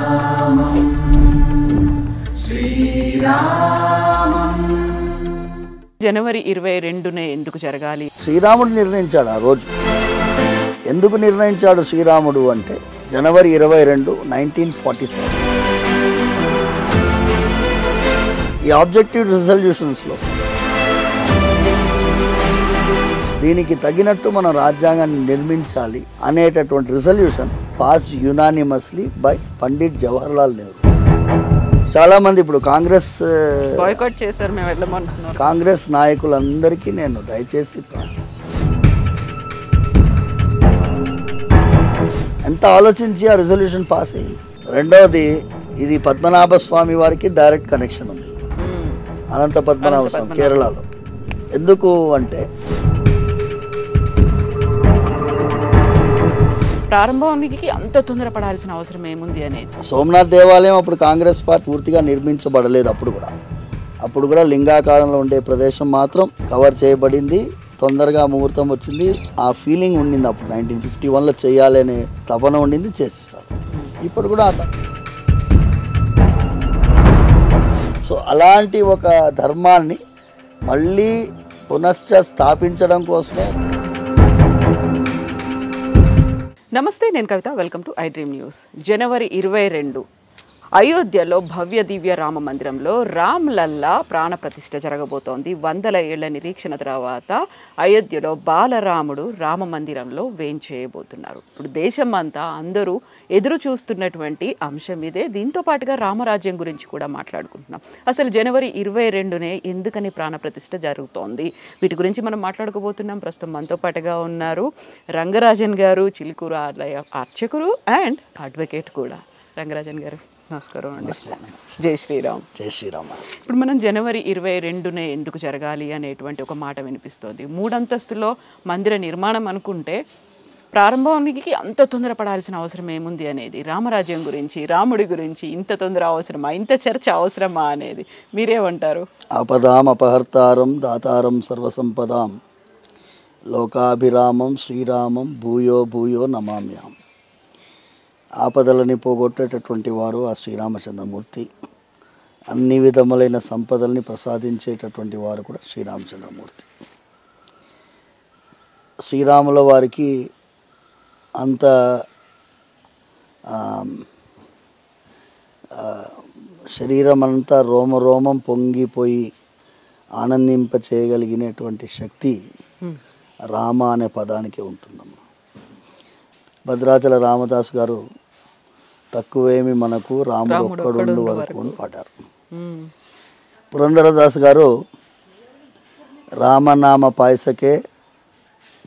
శ్రీరామం శ్రీరామం. జనవరి 22నే ఎందుకు జరగాలి? శ్రీరాముడు నిర్ణయించాడు ఆ రోజు. ఎందుకు నిర్ణయించాడు శ్రీరాముడు అంటే జనవరి 22, 1947 ఈ ఆబ్జెక్టివ్ రిజల్యూషన్స్లో దీనికి తగినట్టు మనం రాజ్యాంగాన్ని నిర్మించాలి అనేటటువంటి resolution passed unanimously by Pandit Jawaharlal Nehru. చాలా మంది ఇప్పుడు కాంగ్రెస్ బాయ్కాట్ చేశారు, మేము వెళ్ళమంటున్నాం. కాంగ్రెస్ నాయకులందరికీ నేను దయచేసి ప్రార్థిస్తున్నాను, ఎంత ఆలోచించి ఆ రిజల్యూషన్ పాస్ అయింది. రెండవది, ఇది పద్మనాభ స్వామి వారికి డైరెక్ట్ కనెక్షన్ ఉంది, అనంత పద్మనాభ స్వామి కేరళలో. ఎందుకు అంటే ప్రారంభానికి అంత తొందరపడాల్సిన అవసరం ఏముంది అనేది. సోమనాథ్ దేవాలయం అప్పుడు కాంగ్రెస్ పార్టీ పూర్తిగా నిర్మించబడలేదు. అప్పుడు కూడా లింగాకారంలో ఉండే ప్రదేశం మాత్రం కవర్ చేయబడింది. తొందరగా ముహూర్తం వచ్చింది, ఆ ఫీలింగ్ ఉండింది. అప్పుడు 1951లో చేయాలనే తపన ఉండింది, చేసేసారు. ఇప్పుడు కూడా సో అలాంటి ఒక ధర్మాన్ని మళ్ళీ పునశ్చ స్థాపించడం కోసమే. నమస్తే, నేను Kavitha. Welcome to I dream news. జనవరి 22 అయోధ్యలో భవ్య దివ్య రామ మందిరంలో రామ్ లల్లా ప్రాణ ప్రతిష్ఠ జరగబోతోంది. 100 ఏళ్ల నిరీక్షణ తర్వాత అయోధ్యలో బాలరాముడు రామ మందిరంలో వేంచేయబోతున్నారు. ఇప్పుడు దేశం అంతా అందరూ ఎదురు చూస్తున్నటువంటి అంశం ఇదే. దీంతో పాటుగా రామరాజ్యం గురించి కూడా మాట్లాడుకుంటున్నాం. అసలు జనవరి 22నే ఎందుకని ప్రాణ ప్రతిష్ఠ జరుగుతోంది, వీటి గురించి మనం మాట్లాడుకోబోతున్నాం. ప్రస్తుతం మనతో పాటుగా ఉన్నారు రంగరాజన్ గారు, చిలుకూరు ఆలయ అర్చకులు అండ్ అడ్వకేట్ కూడా. రంగరాజన్ గారు నమస్కారం అండి. జై శ్రీరామ్. జై శ్రీరామ్. ఇప్పుడు మనం జనవరి 22నే ఎందుకు జరగాలి అనేటువంటి ఒక మాట వినిపిస్తోంది. 3 అంతస్తులో మందిర నిర్మాణం అనుకుంటే ప్రారంభానికి అంత తొందరపడాల్సిన అవసరం ఏముంది అనేది, రామరాజ్యం గురించి, రాముడి గురించి ఇంత తొందర అవసరమా, ఇంత చర్చ అవసరమా అనేది మీరేమంటారు? ఆపదాం అపహర్తారం దాతారం సర్వసంపదాం లోకాభిరామం శ్రీరామం భూయో భూయో నమామ్యాం. ఆపదలని పోగొట్టేటటువంటి వారు ఆ శ్రీరామచంద్రమూర్తి. అన్ని విధములైన సంపదల్ని ప్రసాదించేటటువంటి వారు కూడా శ్రీరామచంద్రమూర్తి. శ్రీరాముల వారికి అంత శరీరం అంతా రోమరోమం పొంగిపోయి ఆనందింప చేయగలిగినటువంటి శక్తి రామ అనే పదానికి ఉంటుందమ్మా. భద్రాచల రామదాస్ గారు తక్కువేమి మనకు రాముడు ఒక్కడుండు వరకు అని పాడారు. పురంధరదాస్ గారు రామనామ పాయసకే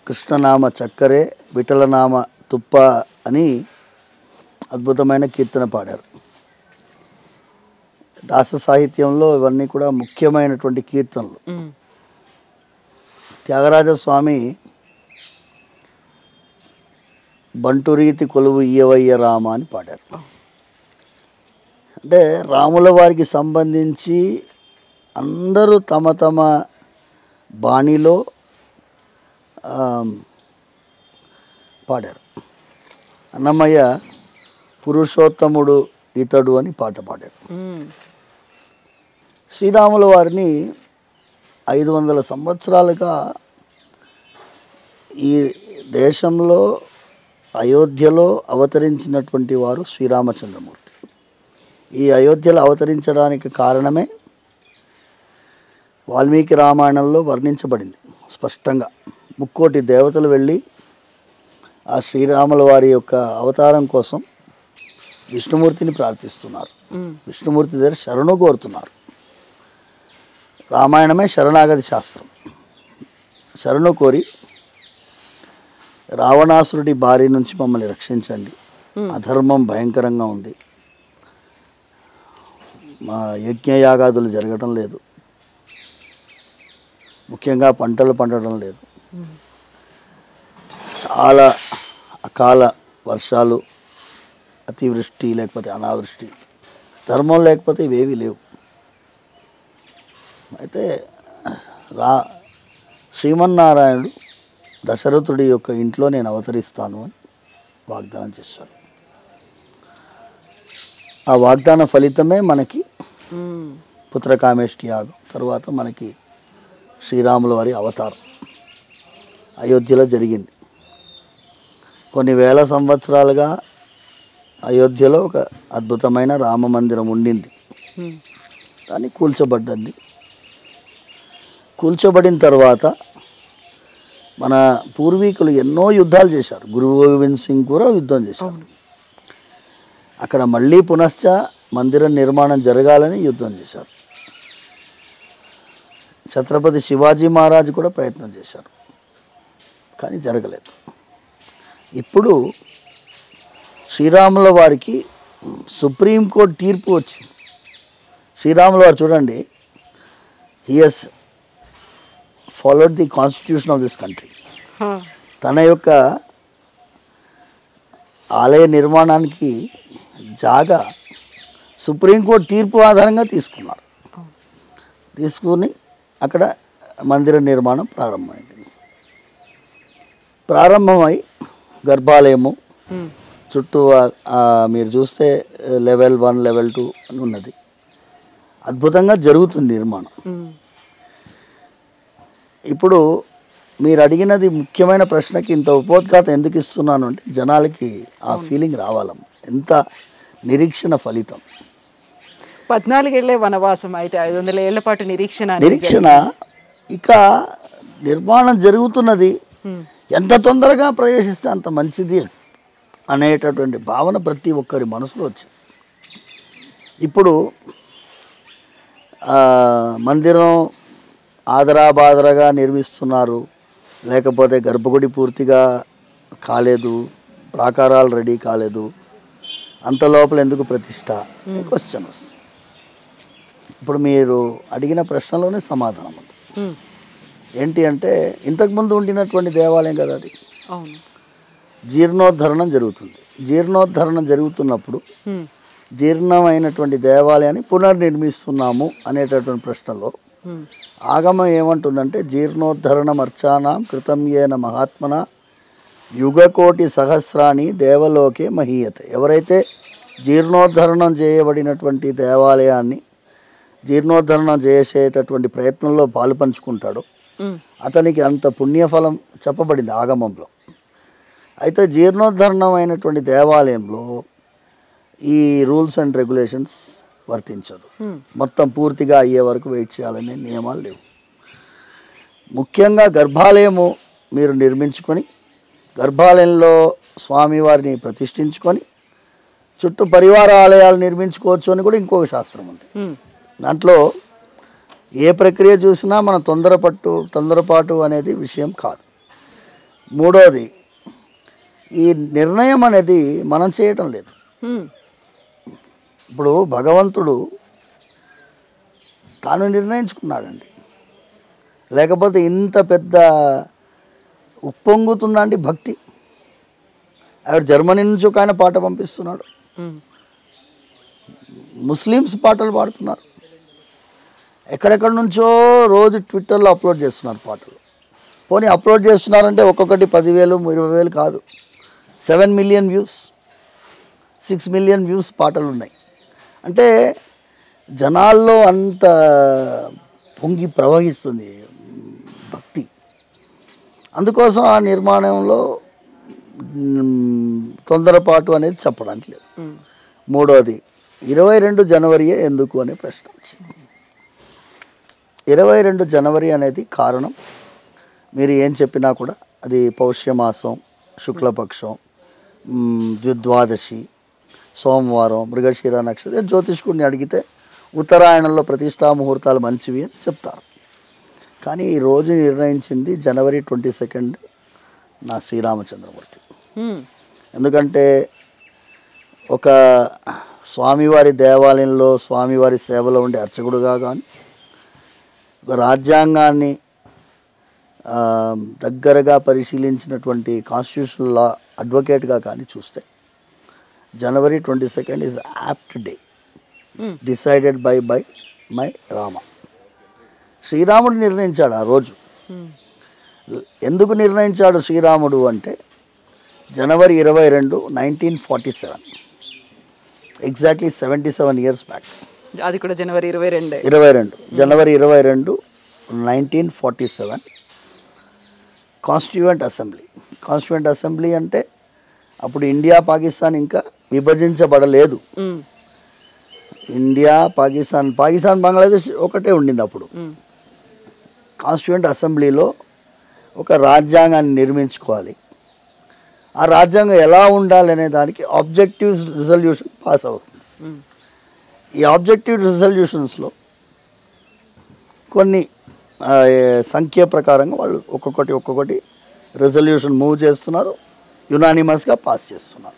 కృష్ణనామ చక్కరే విఠలనామ తుప్ప అని అద్భుతమైన కీర్తన పాడారు. దాస సాహిత్యంలో ఇవన్నీ కూడా ముఖ్యమైనటువంటి కీర్తనలు. త్యాగరాజస్వామి బంటురీతి కొలువు ఇయ్యవయ్య రామ అని పాడారు. అంటే రాముల వారికి సంబంధించి అందరూ తమ తమ బాణిలో పాడారు. అన్నమయ్య పురుషోత్తముడు ఇతడు అని పాట పాడారు. శ్రీరాముల వారిని 500 సంవత్సరాలుగా ఈ దేశంలో అయోధ్యలో అవతరించినటువంటి వారు శ్రీరామచంద్రమూర్తి. ఈ అయోధ్యలో అవతరించడానికి కారణమే వాల్మీకి రామాయణంలో వర్ణించబడింది స్పష్టంగా. 3,000,000 దేవతలు వెళ్ళి ఆ శ్రీరాముల వారి యొక్క అవతారం కోసం విష్ణుమూర్తిని ప్రార్థిస్తున్నారు. విష్ణుమూర్తి దగ్గర శరణు కోరుతున్నారు. రామాయణమే శరణాగతి శాస్త్రం. శరణు కోరి రావణాసురుడి బారి నుంచి మమ్మల్ని రక్షించండి, అధర్మం భయంకరంగా ఉంది, మా యజ్ఞయాగాదులు జరగడం లేదు, ముఖ్యంగా పంటలు పండడం లేదు, చాలా అకాల వర్షాలు, అతివృష్టి లేకపోతే అనావృష్టి, ధర్మం లేకపోతే ఇవేవి లేవు. అయితే శ్రీమన్నారాయణుడు దశరథుడి యొక్క ఇంట్లో నేను అవతరిస్తాను అని వాగ్దానం చేశాడు. ఆ వాగ్దాన ఫలితమే మనకి పుత్రకామేష్టి యాగం, తర్వాత మనకి శ్రీరాముల వారి అవతారం అయోధ్యలో జరిగింది. కొన్ని వేల సంవత్సరాలుగా అయోధ్యలో ఒక అద్భుతమైన రామ మందిరం ఉండింది, కానీ కూల్చబడ్డది. కూల్చబడిన తర్వాత మన పూర్వీకులు ఎన్నో యుద్ధాలు చేశారు. గురు గోవింద్ సింగ్ కూడా యుద్ధం చేశారు. అక్కడ మళ్ళీ పునశ్చ మందిర నిర్మాణం జరగాలని యుద్ధం చేశారు. ఛత్రపతి శివాజీ మహారాజు కూడా ప్రయత్నం చేశారు, కానీ జరగలేదు. ఇప్పుడు శ్రీరాముల వారికి సుప్రీంకోర్టు తీర్పు వచ్చింది. శ్రీరాముల వారు చూడండి, he has followed the constitution of this country. తన యొక్క ఆలయ నిర్మాణానికి జాగా సుప్రీంకోర్టు తీర్పు ఆధారంగా తీసుకున్నారు. తీసుకుని అక్కడ మందిర నిర్మాణం ప్రారంభమై గర్భాలయము చుట్టూ మీరు చూస్తే లెవెల్ 1 లెవెల్ 2 అని ఉన్నది. అద్భుతంగా జరుగుతుంది నిర్మాణం. ఇప్పుడు మీరు అడిగినది ముఖ్యమైన ప్రశ్నకి ఇంత ఉపోద్ఘాతం ఎందుకు ఇస్తున్నాను అంటే, జనాలకి ఆ ఫీలింగ్ రావాలమ్మ. ఎంత నిరీక్షణ ఫలితం. 14 ఏళ్లే వనవాసం, అయితే 500 ఏళ్ల పాటు నిరీక్షణ. ఇక నిర్మాణం జరుగుతున్నది, ఎంత తొందరగా ప్రవేశిస్తే అంత మంచిది అనేటటువంటి భావన ప్రతి ఒక్కరి మనసులో వచ్చేసి ఇప్పుడు మందిరం ఆదరాబాదరగా నిర్మిస్తున్నారు. లేకపోతే గర్భగుడి పూర్తిగా కాలేదు, ప్రాకారాలు రెడీ కాలేదు, అంత లోపల ఎందుకు ప్రతిష్ట క్వశ్చన్ వస్తుంది. ఇప్పుడు మీరు అడిగిన ప్రశ్నలోనే సమాధానం ఉంది. ఏంటి అంటే, ఇంతకుముందు ఉండినటువంటి దేవాలయం కదా అది, జీర్ణోద్ధరణం జరుగుతుంది. జీర్ణోద్ధరణం జరుగుతున్నప్పుడు జీర్ణమైనటువంటి దేవాలయాన్ని పునర్నిర్మిస్తున్నాము అనేటటువంటి ప్రశ్నలో ఆగమం ఏమంటుందంటే, జీర్ణోద్ధరణం అర్చానాం కృతం ఏన మహాత్మన యుగకోటి సహస్రాణి దేవలోకే మహీయతే. ఎవరైతే జీర్ణోద్ధరణం చేయబడినటువంటి దేవాలయాన్ని జీర్ణోద్ధరణం చేసేటటువంటి ప్రయత్నంలో పాలు పంచుకుంటాడో అతనికి అంత పుణ్యఫలం చెప్పబడింది ఆగమంలో. అయితే జీర్ణోద్ధరణం అయినటువంటి దేవాలయంలో ఈ రూల్స్ అండ్ రెగ్యులేషన్స్ వర్తించదు. మొత్తం పూర్తిగా అయ్యే వరకు వెయిట్ చేయాలనే నియమాలు లేవు. ముఖ్యంగా గర్భాలయము మీరు నిర్మించుకొని గర్భాలయంలో స్వామివారిని ప్రతిష్ఠించుకొని చుట్టూ పరివార ఆలయాలు నిర్మించుకోవచ్చు అని కూడా ఇంకొక శాస్త్రం ఉంది. దాంట్లో ఏ ప్రక్రియ చూసినా మన తొందరపాటు అనేది విషయం కాదు. మూడోది, ఈ నిర్ణయం అనేది మనం చేయటం లేదు. ఇప్పుడు భగవంతుడు తాను నిర్ణయించుకున్నాడండి. లేకపోతే ఇంత పెద్ద ఉప్పొంగుతుందండి భక్తి. ఆవిడ జర్మనీ నుంచి ఒక ఆయన పాట పంపిస్తున్నాడు, ముస్లిమ్స్ పాటలు పాడుతున్నారు, ఎక్కడెక్కడ నుంచో రోజు ట్విట్టర్లో అప్లోడ్ చేస్తున్నారు పాటలు. పోనీ అప్లోడ్ చేస్తున్నారంటే ఒక్కొక్కటి 10,000 20,000 కాదు, 7 మిలియన్ వ్యూస్ 6 మిలియన్ వ్యూస్ పాటలు ఉన్నాయి. అంటే జనాల్లో అంత పొంగి ప్రవహిస్తుంది భక్తి. అందుకోసం ఆ నిర్మాణంలో తొందరపాటు అనేది చెప్పడానికి లేదు. మూడోది, 22 జనవరియే ఎందుకు అనే ప్రశ్న వచ్చింది. 22 జనవరి అనేది కారణం మీరు ఏం చెప్పినా కూడా అది పౌష్యమాసం, శుక్లపక్షం, ద్విద్వాదశి, సోమవారం, మృగశిర నక్షత్రం. జ్యోతిష్కుడిని అడిగితే ఉత్తరాయణంలో ప్రతిష్టా ముహూర్తాలు మంచివి అని చెప్తారు. కానీ ఈ రోజు నిర్ణయించింది జనవరి 22 నా శ్రీరామచంద్రమూర్తి. ఎందుకంటే ఒక స్వామివారి దేవాలయంలో స్వామివారి సేవలో ఉండే అర్చకుడుగా కానీ, ఒక రాజ్యాంగాన్ని దగ్గరగా పరిశీలించినటువంటి కాన్స్టిట్యూషనల్ లా అడ్వకేట్గా కానీ చూస్తే జనవరి 22 is apt day decided by my Rama. శ్రీరాముడు నిర్ణయించాడు ఆ రోజు. ఎందుకు నిర్ణయించాడు శ్రీరాముడు అంటే, జనవరి 22, 1947 ఎగ్జాక్ట్లీ 77 years బ్యాక్. అది కూడా జనవరి 22. 22 జనవరి 22 1947 కాన్స్టిట్యూయెంట్ అసెంబ్లీ. కాన్స్టిట్యూయెంట్ అసెంబ్లీ అంటే అప్పుడు ఇండియా పాకిస్తాన్ ఇంకా విభజించబడలేదు. ఇండియా పాకిస్తాన్ బంగ్లాదేశ్ ఒకటే ఉండింది అప్పుడు. కాన్స్టిట్యూయెంట్ అసెంబ్లీలో ఒక రాజ్యాంగాన్ని నిర్మించుకోవాలి. ఆ రాజ్యాంగం ఎలా ఉండాలనే దానికి ఆబ్జెక్టివ్ రిజల్యూషన్ పాస్ అవుతుంది. ఈ ఆబ్జెక్టివ్ రిజల్యూషన్స్లో కొన్ని సంఖ్య ప్రకారంగా వాళ్ళు ఒక్కొక్కటి రిజల్యూషన్ మూవ్ చేస్తున్నారు, యునానిమస్గా పాస్ చేస్తున్నారు.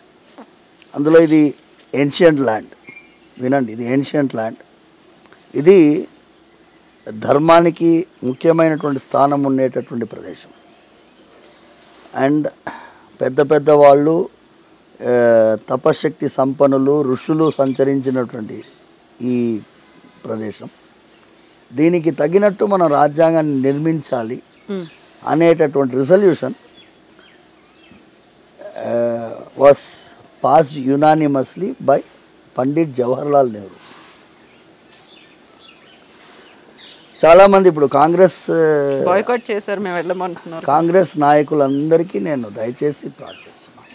అందులో ఇది ఏన్షియంట్ ల్యాండ్, వినండి, ఇది ఏన్షియంట్ ల్యాండ్. ఇది ధర్మానికి ముఖ్యమైనటువంటి స్థానం ఉండేటటువంటి ప్రదేశం. అండ్ పెద్ద వాళ్ళు, తపశక్తి సంపన్నులు, ఋషులు సంచరించినటువంటి ఈ ప్రదేశం. దీనికి తగినట్టు మనం రాజ్యాంగాన్ని నిర్మించాలి అనేటటువంటి resolution was passed unanimously by Pandit Jawaharlal Nehru. చాలామంది ఇప్పుడు బాయ్కాట్ చేశారు, మేము వెళ్ళమంటున్నారు. కాంగ్రెస్ నాయకులందరికీ నేను దయచేసి ప్రార్థిస్తున్నాను,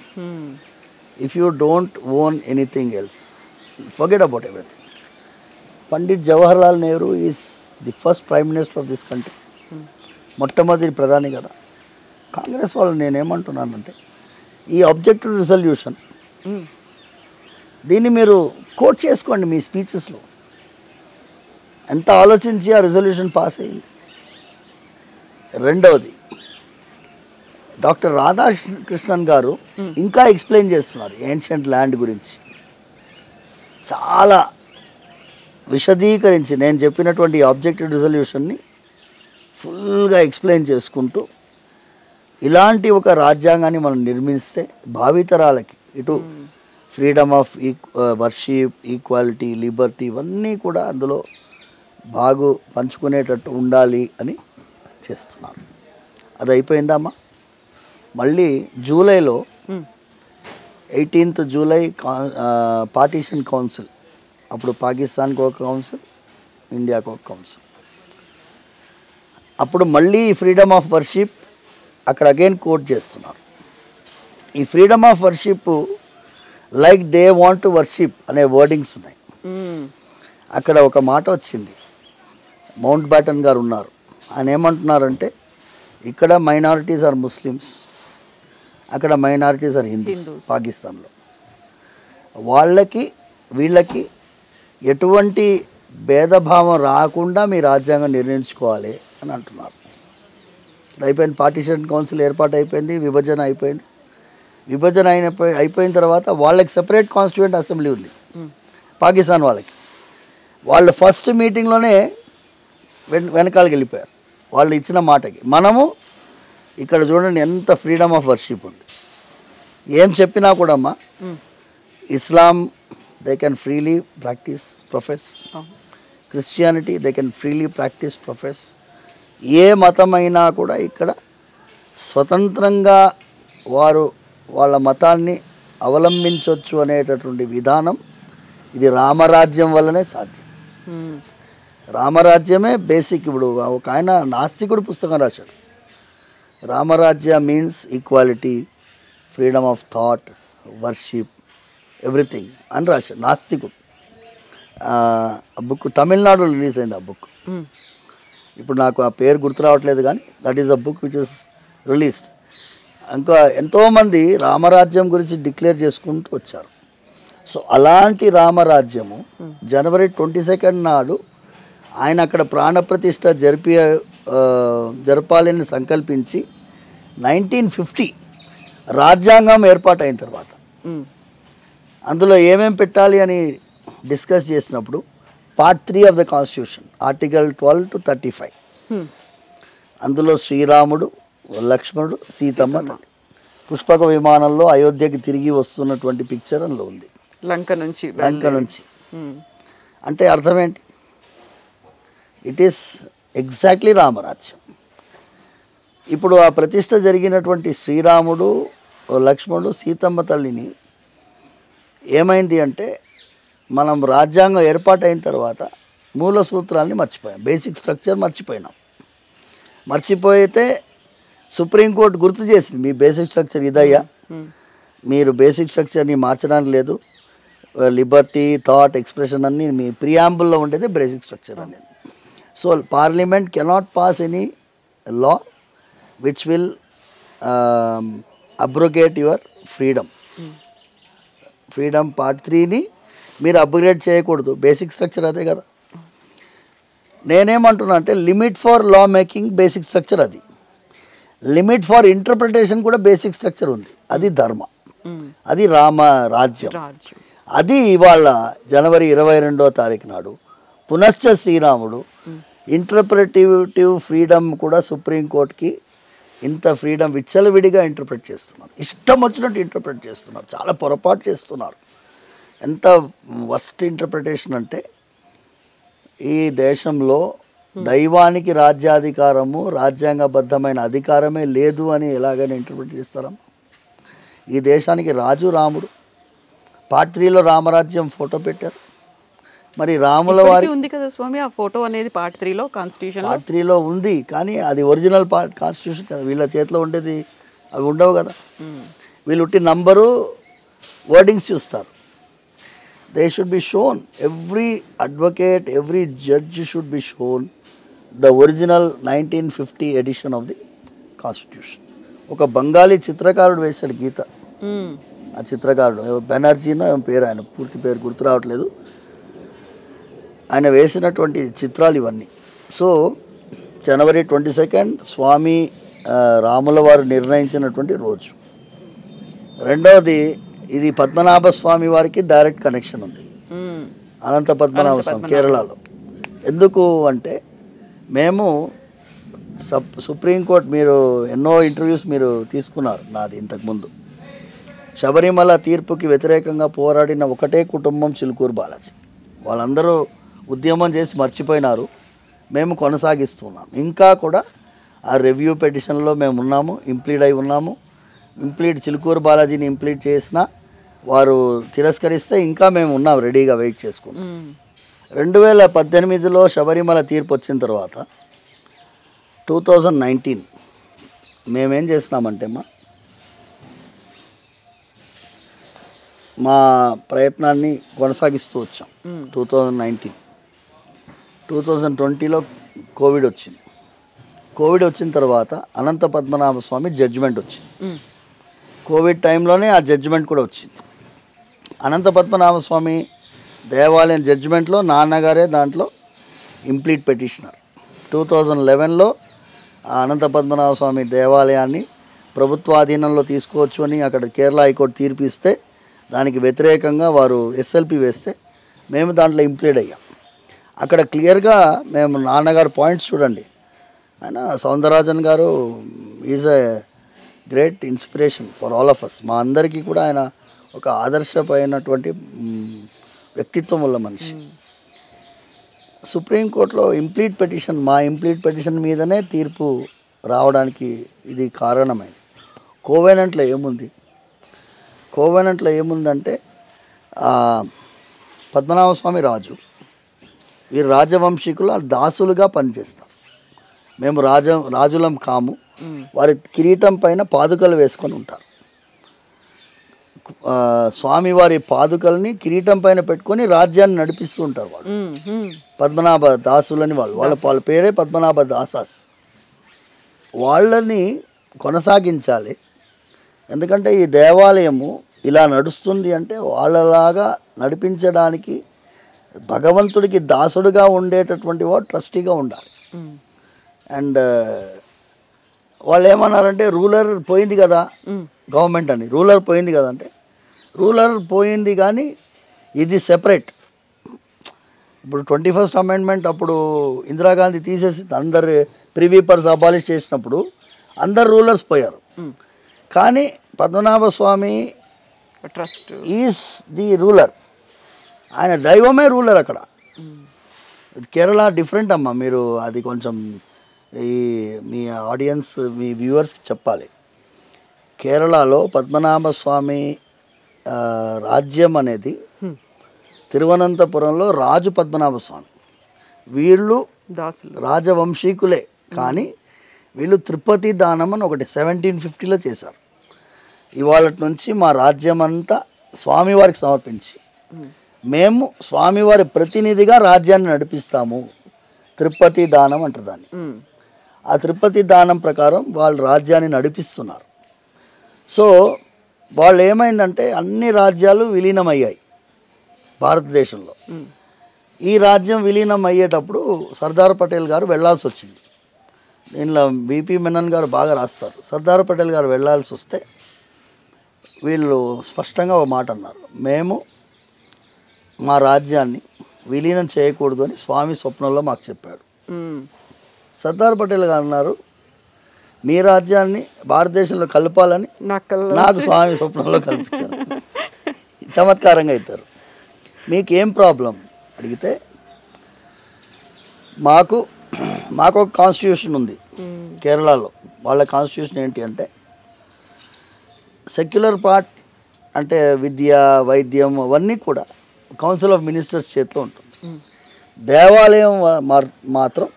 if you don't own anything else, forget about everything. Pandit Jawaharlal Nehru is the first prime minister of this country. మొట్టమొదటి ప్రధాని కదా. కాంగ్రెస్ వాళ్ళు నేనేమంటున్నానంటే ఈ ఆబ్జెక్టివ్ రిజల్యూషన్ దీన్ని మీరు కోట్ చేసుకోండి మీ స్పీచెస్లో. ఎంత ఆలోచించి ఆ రిజల్యూషన్ పాస్ అయింది. రెండవది, డాక్టర్ రాధాకృష్ణన్ గారు ఇంకా ఎక్స్ప్లెయిన్ చేస్తున్నారు ఏన్షియంట్ ల్యాండ్ గురించి. చాలా విశదీకరించి నేను చెప్పినటువంటి ఆబ్జెక్టివ్ రిజల్యూషన్ని ఫుల్గా ఎక్స్ప్లెయిన్ చేసుకుంటూ ఇలాంటి ఒక రాజ్యాంగాన్ని మనం నిర్మిస్తే భావితరాలకి ఇటు freedom of worship, equality, Liberty ఇవన్నీ కూడా అందులో బాగు పంచుకునేటట్టు ఉండాలి అని చేస్తున్నారు. అది అయిపోయిందమ్మా. మళ్ళీ జూలైలో 18th జూలై పార్టీషన్ కౌన్సిల్, అప్పుడు పాకిస్తాన్కి ఒక కౌన్సిల్, ఇండియాకు ఒక కౌన్సిల్. అప్పుడు మళ్ళీ ఫ్రీడమ్ ఆఫ్ వర్షిప్ అక్కడ అగైన్ కోట్ చేస్తున్నారు. ఈ freedom of worship like they want to worship అనే వర్డింగ్స్ ఉన్నాయి. అక్కడ ఒక మాట వచ్చింది, మౌంట్ బ్యాటన్ గారు ఉన్నారు, ఆయన ఏమంటున్నారంటే ఇక్కడ మైనారిటీస్ ఆర్ ముస్లిమ్స్, అక్కడ మైనారిటీస్ ఆర్ హిందూస్. పాకిస్తాన్లో వాళ్ళకి వీళ్ళకి ఎటువంటి భేదభావం రాకుండా మీ రాజ్యాంగం నిర్ణయించుకోవాలి అని అంటున్నారు. అయిపోయింది, పార్టీషన్ కౌన్సిల్ ఏర్పాటు అయిపోయింది, విభజన అయిపోయింది. విభజన అయిపోయిన తర్వాత వాళ్ళకి సెపరేట్ కాన్స్టిట్యూయెంట్ అసెంబ్లీ ఉంది పాకిస్తాన్ వాళ్ళకి. వాళ్ళు ఫస్ట్ మీటింగ్లోనే వెనకాలకి వెళ్ళిపోయారు వాళ్ళు ఇచ్చిన మాటకి. మనము ఇక్కడ చూడండి ఎంత ఫ్రీడమ్ ఆఫ్ వర్షిప్ ఉంది. ఏం చెప్పినా కూడా అమ్మా, Islam they can freely practise profess, Christianity they can freely practise profess. ఏ మతమైనా కూడా ఇక్కడ స్వతంత్రంగా వారు వాళ్ళ మతాన్ని అవలంబించవచ్చు అనేటటువంటి విధానం ఇది రామరాజ్యం వల్లనే సాధ్యం. రామరాజ్యమే బేసిక్. ఇప్పుడు ఒక ఆయన నాస్తికుడు పుస్తకం రాశాడు, Ram Rajya means equality, freedom of thought, worship, everything అని రాశాడు నాస్తికుడు. ఆ బుక్ తమిళనాడులో రిలీజ్ అయింది. ఆ బుక్ ఇప్పుడు నాకు ఆ పేరు గుర్తు రావట్లేదు, కానీ that is the book which is released. ఇంకా ఎంతోమంది రామరాజ్యం గురించి డిక్లేర్ చేసుకుంటూ వచ్చారు. సో అలాంటి రామరాజ్యము జనవరి 22 నాడు ఆయన అక్కడ ప్రాణప్రతిష్ఠ జరపాలని సంకల్పించి 1950 రాజ్యాంగం ఏర్పాటైన తర్వాత అందులో ఏమేం పెట్టాలి అని డిస్కస్ చేసినప్పుడు part 3 of the constitution article 12 to 35 అందులో శ్రీరాముడు, లక్ష్మణుడు, సీతమ్మ పుష్పక విమానంలో అయోధ్యకి తిరిగి వస్తున్నటువంటి పిక్చర్ అందులో ఉంది. లంక నుంచి అంటే అర్థం ఏంటి? ఇట్ ఈస్ ఎగ్జాక్ట్లీ రామరాజ్యం. ఇప్పుడు ఆ ప్రతిష్ట జరిగినటువంటి శ్రీరాముడు, లక్ష్మణుడు, సీతమ్మ తల్లిని ఏమైంది అంటే మనం రాజ్యాంగం ఏర్పాటైన తర్వాత మూల సూత్రాలని మర్చిపోయాం, బేసిక్ స్ట్రక్చర్ మర్చిపోయినాం. మర్చిపోయితే సుప్రీంకోర్టు గుర్తు చేసింది, మీ బేసిక్ స్ట్రక్చర్ ఇదయ్యా, మీరు బేసిక్ స్ట్రక్చర్ని మార్చడానికి లేదు, లిబర్టీ థాట్ ఎక్స్ప్రెషన్ అన్నీ మీ ప్రియాంబుల్లో ఉండేది బేసిక్ స్ట్రక్చర్ అనేది. So parliament cannot pass any law which will abrogate your freedom. Freedom part 3ని మీరు అప్గ్రేడ్ చేయకూడదు, బేసిక్ స్ట్రక్చర్ అదే కదా. నేనేమంటున్నా అంటే limit for law making basic structure అది, లిమిట్ ఫర్ ఇంటర్ప్రిటేషన్ కూడా బేసిక్ స్ట్రక్చర్ ఉంది, అది ధర్మ, అది రామ రాజ్యం. అది ఇవాళ జనవరి 22వ తారీఖు నాడు పునశ్చ శ్రీరాముడు ఇంటర్ప్రిటేటివ్ ఫ్రీడమ్ కూడా సుప్రీంకోర్టుకి ఇంత ఫ్రీడమ్ విచ్చలవిడిగా ఇంటర్ప్రిట్ చేస్తున్నారు, ఇష్టం వచ్చినట్టు ఇంటర్ప్రిట్ చేస్తున్నారు, చాలా పొరపాటు చేస్తున్నారు. ఎంత వర్స్ట్ ఇంటర్ప్రిటేషన్ అంటే ఈ దేశంలో దైవానికి రాజ్యాధికారము రాజ్యాంగబద్ధమైన అధికారమే లేదు అని ఎలాగైనా ఇంటర్ప్రిట్ చేస్తారా? ఈ దేశానికి రాజు రాముడు, పార్ట్ 3లో రామరాజ్యం ఫోటో పెట్టారు. మరి రాముల వారి ఉంది కదా స్వామి ఆ ఫోటో అనేది పార్ట్ 3లో కాన్స్టిట్యూషన్ పార్ట్ 3లో ఉంది, కానీ అది ఒరిజినల్ కాన్స్టిట్యూషన్ కదా, వీళ్ళ చేతిలో ఉండేది అవి ఉండవు కదా. వీళ్ళు ఉట్టి నంబరు వర్డింగ్స్ చూస్తారు. They should be shown, every advocate every judge should be shown the original 1950 edition of the constitution. ఒక బంగాలీ చిత్రకారుడు వేశాడు గీత, ఆ చిత్రకారుడు బెనర్జీనో ఏం పేరు, ఆయన పూర్తి పేరు గుర్తు రావట్లేదు, ఆయన వేసినటువంటి చిత్రాలు ఇవన్నీ. సో జనవరి 22 స్వామి రాముల వారు నిర్ణయించినటువంటి రోజు. రెండవది ఇది పద్మనాభ స్వామి వారికి డైరెక్ట్ కనెక్షన్ ఉంది, అనంత పద్మనాభ స్వామి కేరళలో. ఎందుకు అంటే మేము సుప్రీంకోర్టు, మీరు ఎన్నో ఇంటర్వ్యూస్ మీరు తీసుకున్నారు నాది ఇంతకుముందు, శబరిమల తీర్పుకి వ్యతిరేకంగా పోరాడిన ఒకటే కుటుంబం చిలుకూరు బాలాజీ. వాళ్ళందరూ ఉద్యమం చేసి మర్చిపోయినారు, మేము కొనసాగిస్తున్నాం. ఇంకా కూడా ఆ రివ్యూ పిటిషన్లో మేము ఉన్నాము, ఇంప్లీడ్ అయి ఉన్నాము. ఇంప్లీడ్ చిలుకూరు బాలాజీని ఇంప్లీడ్ చేసినా వారు తిరస్కరిస్తే ఇంకా మేము ఉన్నాం రెడీగా వెయిట్ చేసుకున్నాం. 2018లో శబరిమల తీర్పు వచ్చిన తర్వాత 2019 మేమేం చేసినామంటే మా ప్రయత్నాన్ని కొనసాగిస్తూ వచ్చాం. 2020లో కోవిడ్ వచ్చింది. కోవిడ్ వచ్చిన తర్వాత అనంత పద్మనాభ స్వామి జడ్జిమెంట్ వచ్చింది. కోవిడ్ టైంలోనే ఆ జడ్జిమెంట్ కూడా వచ్చింది. అనంత పద్మనాభ స్వామి దేవాలయం జడ్జిమెంట్లో నాన్నగారే దాంట్లో ఇంప్లీట్ పెటిషనర్. 2011లో అనంత పద్మనాభ స్వామి దేవాలయాన్ని ప్రభుత్వాధీనంలో తీసుకోవచ్చు అని అక్కడ కేరళ హైకోర్టు తీర్పు ఇస్తే దానికి వ్యతిరేకంగా వారు ఎస్ఎల్పి వేస్తే మేము దాంట్లో ఇంప్లీడ్ అయ్యాం. అక్కడ క్లియర్గా మేము నాన్నగారు పాయింట్స్ చూడండి, ఆయన సౌందరరాజన్ గారు is a great inspiration for all of us. మా అందరికీ కూడా ఆయన ఒక ఆదర్శమైనటువంటి వ్యక్తిత్వం ఉన్న మనిషి. సుప్రీంకోర్టులో ఇంప్లీట్ పెటిషన్, మా ఇంప్లీట్ పెటిషన్ మీదనే తీర్పు రావడానికి ఇది కారణమైంది. కోవెనెంట్లో ఏముంది? కోవెనెంట్లో ఏముందంటే పద్మనాభస్వామి రాజు, వీరు రాజవంశీకులు దాసులుగా పనిచేస్తారు. మేము రాజులం కాము. వారి కిరీటం పైన పాదుకలు వేసుకొని ఉంటారు. స్వామివారి పాదుకల్ని కిరీటం పైన పెట్టుకొని రాజ్యాన్ని నడిపిస్తూ ఉంటారు వాళ్ళు. పద్మనాభ దాసులని వాళ్ళ పేరే పద్మనాభ దాసాస్. వాళ్ళని కొనసాగించాలి. ఎందుకంటే ఈ దేవాలయము ఇలా నడుస్తుంది అంటే వాళ్ళలాగా నడిపించడానికి భగవంతుడికి దాసుడుగా ఉండేటటువంటి వాడు ట్రస్టీగా ఉండాలి. అండ్ వాళ్ళు ఏమన్నారంటే రూలర్ పోయింది కదా, గవర్నమెంట్ అని రూలర్ పోయింది కదా అంటే, రూలర్ పోయింది కానీ ఇది సెపరేట్. ఇప్పుడు 21st అమెండ్మెంట్ అప్పుడు ఇందిరాగాంధీ తీసేసి అందరు ప్రివీ పర్స్ అబాలిష్ చేసినప్పుడు అందరు రూలర్స్ పోయారు. కానీ పద్మనాభ స్వామి ట్రస్ట్ ఈజ్ ది రూలర్, ఆయన దైవమే రూలర్ అక్కడ. కేరళ డిఫరెంట్ అమ్మా, మీరు అది కొంచెం ఈ మీ ఆడియన్స్ మీ వ్యూవర్స్కి చెప్పాలి. కేరళలో పద్మనాభ స్వామి రాజ్యం అనేది తిరువనంతపురంలో రాజు పద్మనాభ స్వామి, వీళ్ళు దాసులు రాజవంశీకులే, కానీ వీళ్ళు తిరుపతి దానం అని ఒకటి 1750లో చేశారు. ఇవాళ నుంచి మా రాజ్యం అంతా స్వామివారికి సమర్పించి మేము స్వామివారి ప్రతినిధిగా రాజ్యాన్ని నడిపిస్తాము. తిరుపతి దానం అంటారు దాన్ని. ఆ తిరుపతి దానం ప్రకారం వాళ్ళు రాజ్యాన్ని నడిపిస్తున్నారు. సో వాళ్ళు ఏమైందంటే అన్ని రాజ్యాలు విలీనమయ్యాయి భారతదేశంలో. ఈ రాజ్యం విలీనం అయ్యేటప్పుడు సర్దార్ పటేల్ గారు వెళ్ళాల్సి వచ్చింది. దీనిలో బీపీ మెనన్ గారు బాగా రాస్తారు. సర్దార్ పటేల్ గారు వెళ్ళాల్సి వస్తే వీళ్ళు స్పష్టంగా ఒక మాట అన్నారు, మేము మా రాజ్యాన్ని విలీనం చేయకూడదు అని స్వామి స్వప్నంలో మాకు చెప్పాడు. సర్దార్ పటేల్ గారు అన్నారు, మీ రాజ్యాన్ని భారతదేశంలో కలపాలని నాకు స్వామి స్వప్నంలో కల్పించారు. చమత్కారంగా అవుతారు. మీకేం ప్రాబ్లం అడిగితే మాకు ఒక కాన్స్టిట్యూషన్ ఉంది కేరళలో. వాళ్ళ కాన్స్టిట్యూషన్ ఏంటి అంటే సెక్యులర్ పార్ట్ అంటే విద్య, వైద్యం అవన్నీ కూడా కౌన్సిల్ ఆఫ్ మినిస్టర్స్ చేతిలో ఉంటుంది. దేవాలయం మాత్రం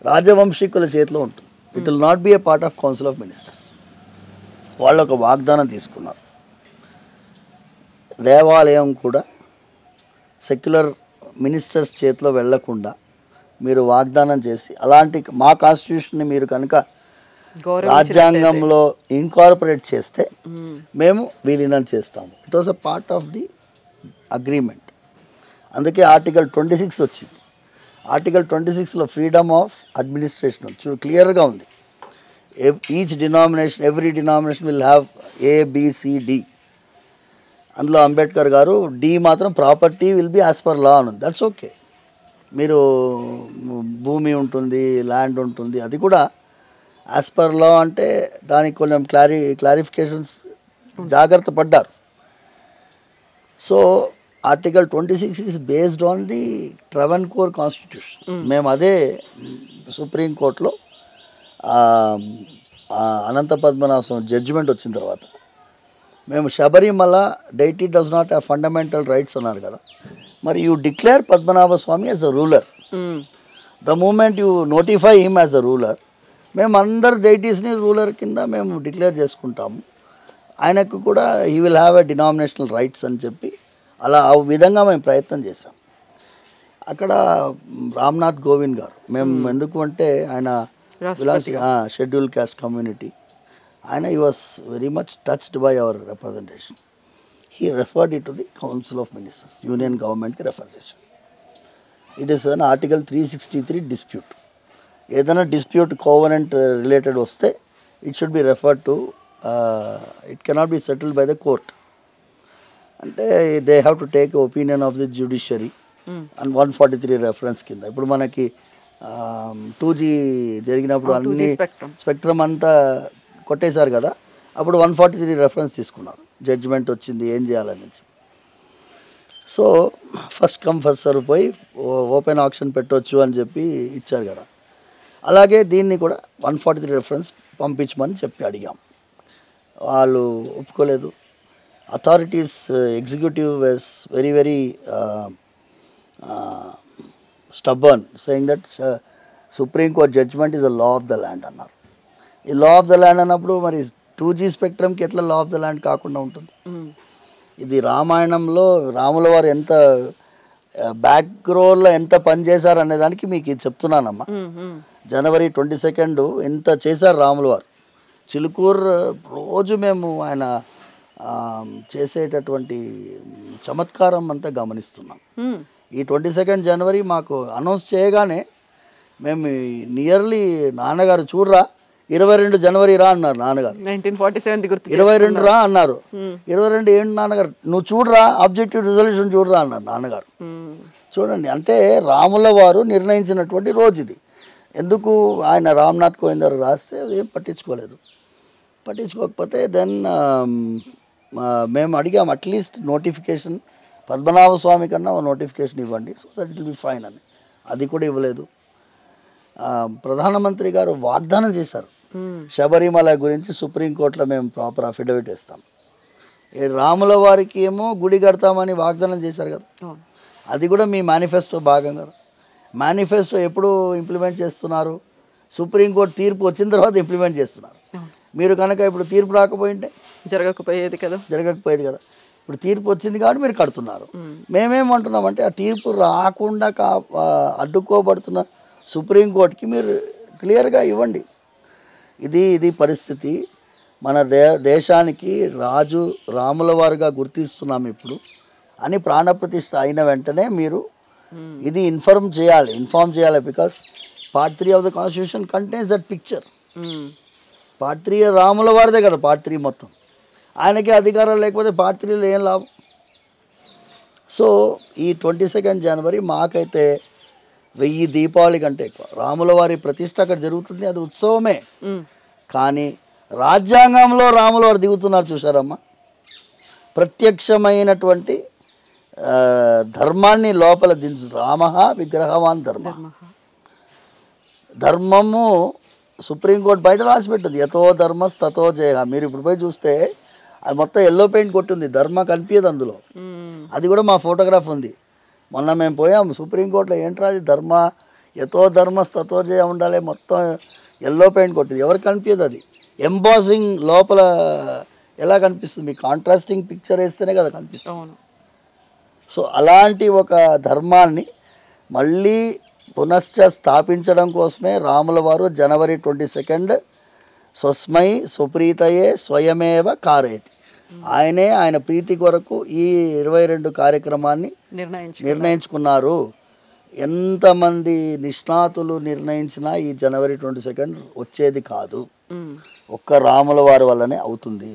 రాజవంశీకుల చేతిలో ఉంటుంది. It will not be A part of council of ministers. వాళ్ళు ఒక వాగ్దానం తీసుకున్నారు, దేవాలయం కూడా సెక్యులర్ మినిస్టర్స్ చేతిలో వెళ్లకుండా మీరు వాగ్దానం చేసి అలాంటి మా కాన్స్టిట్యూషన్ని మీరు కనుక రాజ్యాంగంలో ఇన్కార్పొరేట్ చేస్తే మేము విలీనం చేస్తాము. It was a part of the agreement. అందుకే ఆర్టికల్ 26 వచ్చింది. ఆర్టికల్ 26లో ఫ్రీడమ్ ఆఫ్ అడ్మినిస్ట్రేషన్ క్లియర్గా ఉంది. Each denomination, every denomination will have ABCD. అందులో అంబేద్కర్ గారు డి మాత్రం property will be as per law అని ఉంది. That's okay. మీరు భూమి ఉంటుంది, ల్యాండ్ ఉంటుంది, అది కూడా యాజ్ పర్ లా అంటే దానికి కొంచెం క్లారిఫికేషన్స్ జాగ్రత్త పడ్డారు. So article 26 is based on the Travancore constitution. మేము అదే సుప్రీంకోర్టులో అనంత పద్మనాభం జడ్జిమెంట్ వచ్చిన తర్వాత మేము Sabarimala deity does not have fundamental rights అన్నారు కదా, మరి you declare Padmanabha Swamy as a ruler. The moment you notify him as a ruler, మేము అందరు డైటీస్ని రూలర్ కింద మేము డిక్లేర్ చేసుకుంటాము. ఆయనకు కూడా he will have a denominational rights అని చెప్పి అలా ఆ విధంగా మేము ప్రయత్నం చేశాం. అక్కడ రామ్నాథ్ కోవింద్ గారు, మేము ఎందుకు అంటే ఆయన షెడ్యూల్ క్యాస్ట్ కమ్యూనిటీ, ఆయన he was very much touched by our representation. He referred it to the Council of Ministers, Union Government కి రెఫర్ చేశారు. It is an article 363 dispute. ఏదైనా డిస్ప్యూట్ కోవనెంట్ రిలేటెడ్ వస్తే it should be referred to, it cannot be settled by the court. అంటే they have to take opinion of the judiciary and 143 reference కింద. ఇప్పుడు మనకి 2G జరిగినప్పుడు అన్ని spectrum అంతా కొట్టేశారు కదా, అప్పుడు 143 రెఫరెన్స్ తీసుకున్నారు. జడ్జిమెంట్ వచ్చింది ఏం చేయాలని. So first come first serve పోయి ఓపెన్ ఆప్షన్ పెట్టవచ్చు అని చెప్పి ఇచ్చారు కదా. అలాగే దీన్ని కూడా 143 రెఫరెన్స్ పంపించమని చెప్పి అడిగాం. వాళ్ళు ఒప్పుకోలేదు. Authorities executive was very stubborn, saying that supreme court judgment is the law of the land అన్నారు. ఈ లా ఆఫ్ ద ల్యాండ్ అన్నప్పుడు మరి 2G స్పెక్ట్రమ్కి ఎట్లా లా ఆఫ్ ద ల్యాండ్ కాకుండా ఉంటుంది? ఇది రామాయణంలో రాముల వారు ఎంత బ్యాక్ రోల్లో ఎంత పని చేశారు అనే దానికి మీకు ఇది చెప్తున్నానమ్మా. జనవరి 22 ఎంత చేశారు రాముల వారు. చిలుకూరు రోజు మేము ఆయన చేసేటటువంటి చమత్కారం అంతా గమనిస్తున్నాం. ఈ 22 జనవరి మాకు అనౌన్స్ చేయగానే మేము నియర్లీ నాన్నగారు చూడరా 22 జనవరి రా అన్నారు నాన్నగారు. 22 రా అన్నారు. 22 ఏంటి నాన్నగారు, నువ్వు చూడరా ఆబ్జెక్టివ్ రిజల్యూషన్ చూడరా అన్నారు నాన్నగారు. చూడండి, అంటే రాముల వారు నిర్ణయించినటువంటి రోజు ఇది. ఎందుకు ఆయన రామ్నాథ్ కోవింద్ గారు రాస్తే ఏం పట్టించుకోకపోతే దెన్ మేము అడిగాం అట్లీస్ట్ నోటిఫికేషన్ పద్మనాభ స్వామి కన్నా నోటిఫికేషన్ ఇవ్వండి, so that it will be fine అని. అది కూడా ఇవ్వలేదు. ప్రధానమంత్రి గారు వాగ్దానం చేశారు శబరిమల గురించి సుప్రీంకోర్టులో మేము ప్రాపర్ అఫిడవిట్ ఇస్తాం. రాముల వారికి ఏమో గుడి కడతామని వాగ్దానం చేశారు కదా, అవును. అది కూడా మీ మేనిఫెస్టో భాగం కదా. మేనిఫెస్టో ఎప్పుడు ఇంప్లిమెంట్ చేస్తున్నారు? సుప్రీంకోర్టు తీర్పు వచ్చిన తర్వాత ఇంప్లిమెంట్ చేస్తున్నారు. మీరు కనుక ఇప్పుడు తీర్పు రాకపోయింటే జరగకపోయేది కదా. ఇప్పుడు తీర్పు వచ్చింది కాబట్టి మీరు కడుతున్నారు. మేమేమంటున్నామంటే ఆ తీర్పు రాకుండా అడ్డుకోబడుతున్న సుప్రీంకోర్టుకి మీరు క్లియర్గా ఇవ్వండి. ఇది పరిస్థితి. మన దేశానికి రాజు రాముల వారుగా గుర్తిస్తున్నాం ఇప్పుడు అని ప్రాణప్రతిష్ఠ అయిన వెంటనే మీరు ఇది ఇన్ఫార్మ్ చేయాలి. Because part 3 of the constitution contains that picture. Part 3 రాముల వారిదే కదా, పార్ట్ 3 మొత్తం. ఆయనకి అధికారం లేకపోతే పార్ట్ 3లో ఏం లాభం? సో ఈ 22 జనవరి మాకైతే 1000 దీపావళి కంటే ఎక్కువ. రాముల వారి ప్రతిష్ట అక్కడ జరుగుతుంది, అది ఉత్సవమే. కానీ రాజ్యాంగంలో రాముల వారు దిగుతున్నారు చూసారమ్మా. ప్రత్యక్షమైనటువంటి ధర్మాన్ని లోపల దించు. రామః విగ్రహవాన్ ధర్మము సుప్రీంకోర్టు బయట రాసి పెట్టింది, యతో ధర్మస్ తతో జయ. మీరు ఇప్పుడు పోయి చూస్తే అది మొత్తం ఎల్లో పెయింట్ కొట్టింది, ధర్మ కనిపించదు అందులో. అది కూడా మా ఫోటోగ్రాఫ్ ఉంది. మొన్న మేము పోయాం సుప్రీంకోర్టులో, ఏంట్రా అది ధర్మ యతో ధర్మస్ తతో జయ ఉండాలి, మొత్తం ఎల్లో పెయింట్ కొట్టింది, ఎవరు కనిపించదు. అది ఎంబాసింగ్ లోపల ఎలా కనిపిస్తుంది? మీకు కాంట్రాస్టింగ్ పిక్చర్ వేస్తేనే కదా కనిపిస్తుంది. సో అలాంటి ఒక ధర్మాన్ని మళ్ళీ పునశ్చ స్థాపించడం కోసమే రాముల వారు జనవరి 22 స్వస్మై సుప్రీతయే స్వయమేవ కారయతి, ఆయన ప్రీతి కొరకు ఈ 22 కార్యక్రమాన్ని నిర్ణయించుకున్నారు. ఎంతమంది నిష్ణాతులు నిర్ణయించినా ఈ జనవరి 22 వచ్చేది కాదు, ఒక్క రాముల వారి వల్లనే అవుతుంది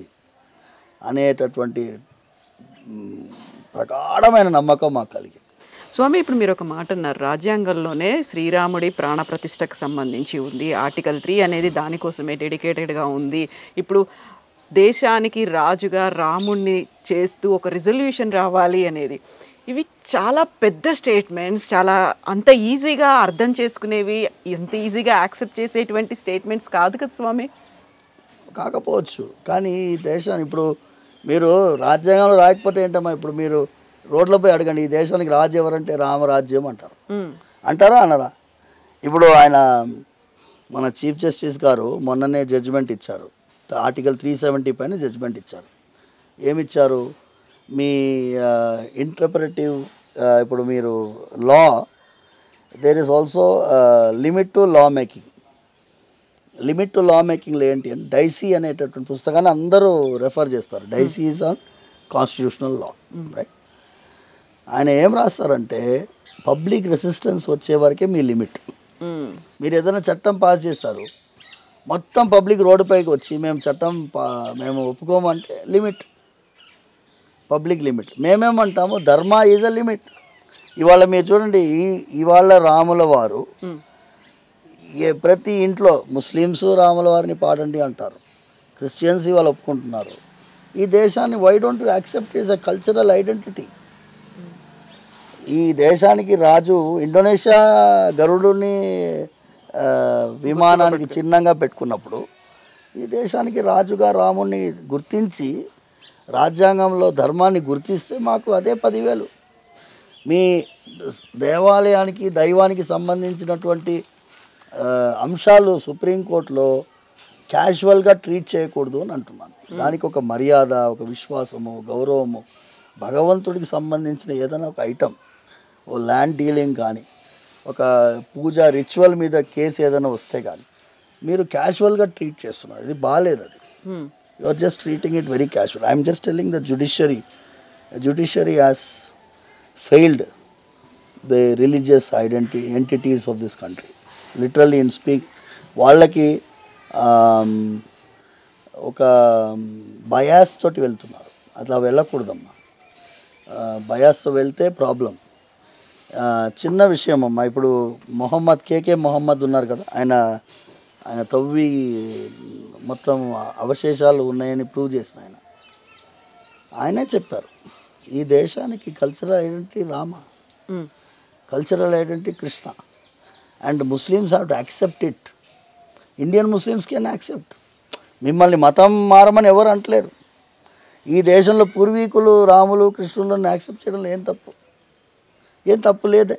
అనేటటువంటి ప్రగాఢమైన నమ్మకం మాకు కలిగింది. స్వామి, ఇప్పుడు మీరు ఒక మాట అన్నారు, రాజ్యాంగంలోనే శ్రీరాముడి ప్రాణ ప్రతిష్టకు సంబంధించి ఉంది. ఆర్టికల్ 3 అనేది దానికోసమే డెడికేటెడ్గా ఉంది. ఇప్పుడు దేశానికి రాజుగా రాముడిని చేస్తూ ఒక రిజల్యూషన్ రావాలి అనేది, ఇవి చాలా పెద్ద స్టేట్మెంట్స్, చాలా అంత ఈజీగా అర్థం చేసుకునేవి, ఎంత ఈజీగా యాక్సెప్ట్ చేసేటువంటి స్టేట్మెంట్స్ కాదు కదా స్వామి. కాకపోవచ్చు, కానీ ఈ దేశాన్ని ఇప్పుడు మీరు రాజ్యాంగంలో రాయకపోతే ఏంటమ్మా? ఇప్పుడు మీరు రోడ్లపై అడగండి, ఈ దేశానికి రాజు ఎవరంటే రామరాజ్యం అంటారు. అంటారా అనరా? ఇప్పుడు ఆయన మన చీఫ్ జస్టిస్ గారు మొన్ననే జడ్జిమెంట్ ఇచ్చారు, ఆర్టికల్ 370 పైన జడ్జిమెంట్ ఇచ్చారు. ఏమిచ్చారు? మీ ఇంటర్ప్రిటివ్ ఇప్పుడు మీరు law, there is also limit to law making. Limit to law మేకింగ్లో ఏంటి అంటే డైసీ అనేటటువంటి పుస్తకాన్ని అందరూ రెఫర్ చేస్తారు. Dicey is on constitutional law, right? ఆయన ఏం రాస్తారంటే పబ్లిక్ రెసిస్టెన్స్ వచ్చే వరకే మీ లిమిట్. మీరు ఏదైనా చట్టం పాస్ చేస్తారు, మొత్తం పబ్లిక్ రోడ్డుపైకి వచ్చి మేము ఒప్పుకోమంటే లిమిట్, పబ్లిక్ లిమిట్. మేమేమంటాము ధర్మ ఈజ్ అ లిమిట్. ఇవాళ మీరు చూడండి, ఇవాళ రాముల వారు ప్రతి ఇంట్లో ముస్లిమ్స్ రాముల వారిని పాడండి అంటారు, క్రిస్టియన్స్ ఇవాళ ఒప్పుకుంటున్నారు. ఈ దేశాన్ని why don't you accept is a cultural identity. ఈ దేశానికి రాజు ఇండోనేషియా గరుడుని విమానానికి చిహ్నంగా పెట్టుకున్నప్పుడు ఈ దేశానికి రాజుగా రాముడిని గుర్తించి రాజ్యాంగంలో ధర్మాన్ని గుర్తిస్తే మాకు అదే 10,000. మీ దేవాలయానికి దైవానికి సంబంధించినటువంటి అంశాలు సుప్రీంకోర్టులో క్యాజువల్గా ట్రీట్ చేయకూడదు అని అంటున్నాను. దానికి ఒక మర్యాద, ఒక విశ్వాసము, గౌరవము, భగవంతుడికి సంబంధించిన ఏదైనా ఒక ఐటమ్, ఓ ల్యాండ్ డీలింగ్ కానీ, ఒక పూజ రిచువల్ మీద కేసు ఏదైనా వస్తే కానీ మీరు క్యాజువల్గా ట్రీట్ చేస్తున్నారు. ఇది బాగాలేదు. అది you are just treating it very casual. I'm just telling the judiciary has failed the religious entities of this country. Literally in speak వాళ్ళకి ఒక బయాస్ తోటి వెళ్తున్నారు. అట్లా వెళ్ళకూడదమ్మా. బయాస్తో వెళ్తే ప్రాబ్లం. చిన్న విషయం అమ్మా, ఇప్పుడు కేకే మొహమ్మద్ ఉన్నారు కదా, ఆయన తవ్వి మొత్తం అవశేషాలు ఉన్నాయని ప్రూవ్ చేసిన ఆయనే చెప్పారు, ఈ దేశానికి cultural identity Rama, cultural identity Krishna, and Muslims have to accept it. Indian Muslims can accept. మిమ్మల్ని మతం మారమని ఎవరు అంటలేరు. ఈ దేశంలో పూర్వీకులు రాములు కృష్ణులను యాక్సెప్ట్ చేయడంలో ఏం తప్పు లేదే.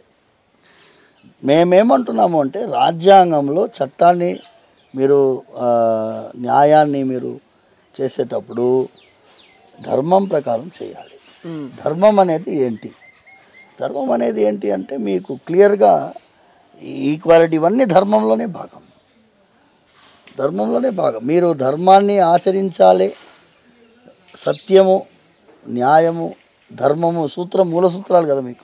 మేమేమంటున్నాము అంటే రాజ్యాంగంలో చట్టాన్ని మీరు న్యాయాన్ని మీరు చేసేటప్పుడు ధర్మం ప్రకారం చేయాలి. ధర్మం అనేది ఏంటి అంటే మీకు క్లియర్గా ఈక్వాలిటీ ఇవన్నీ ధర్మంలోనే భాగం. మీరు ధర్మాన్ని ఆచరించాలి. సత్యము, న్యాయము, ధర్మము మూల సూత్రాలు కదా మీకు.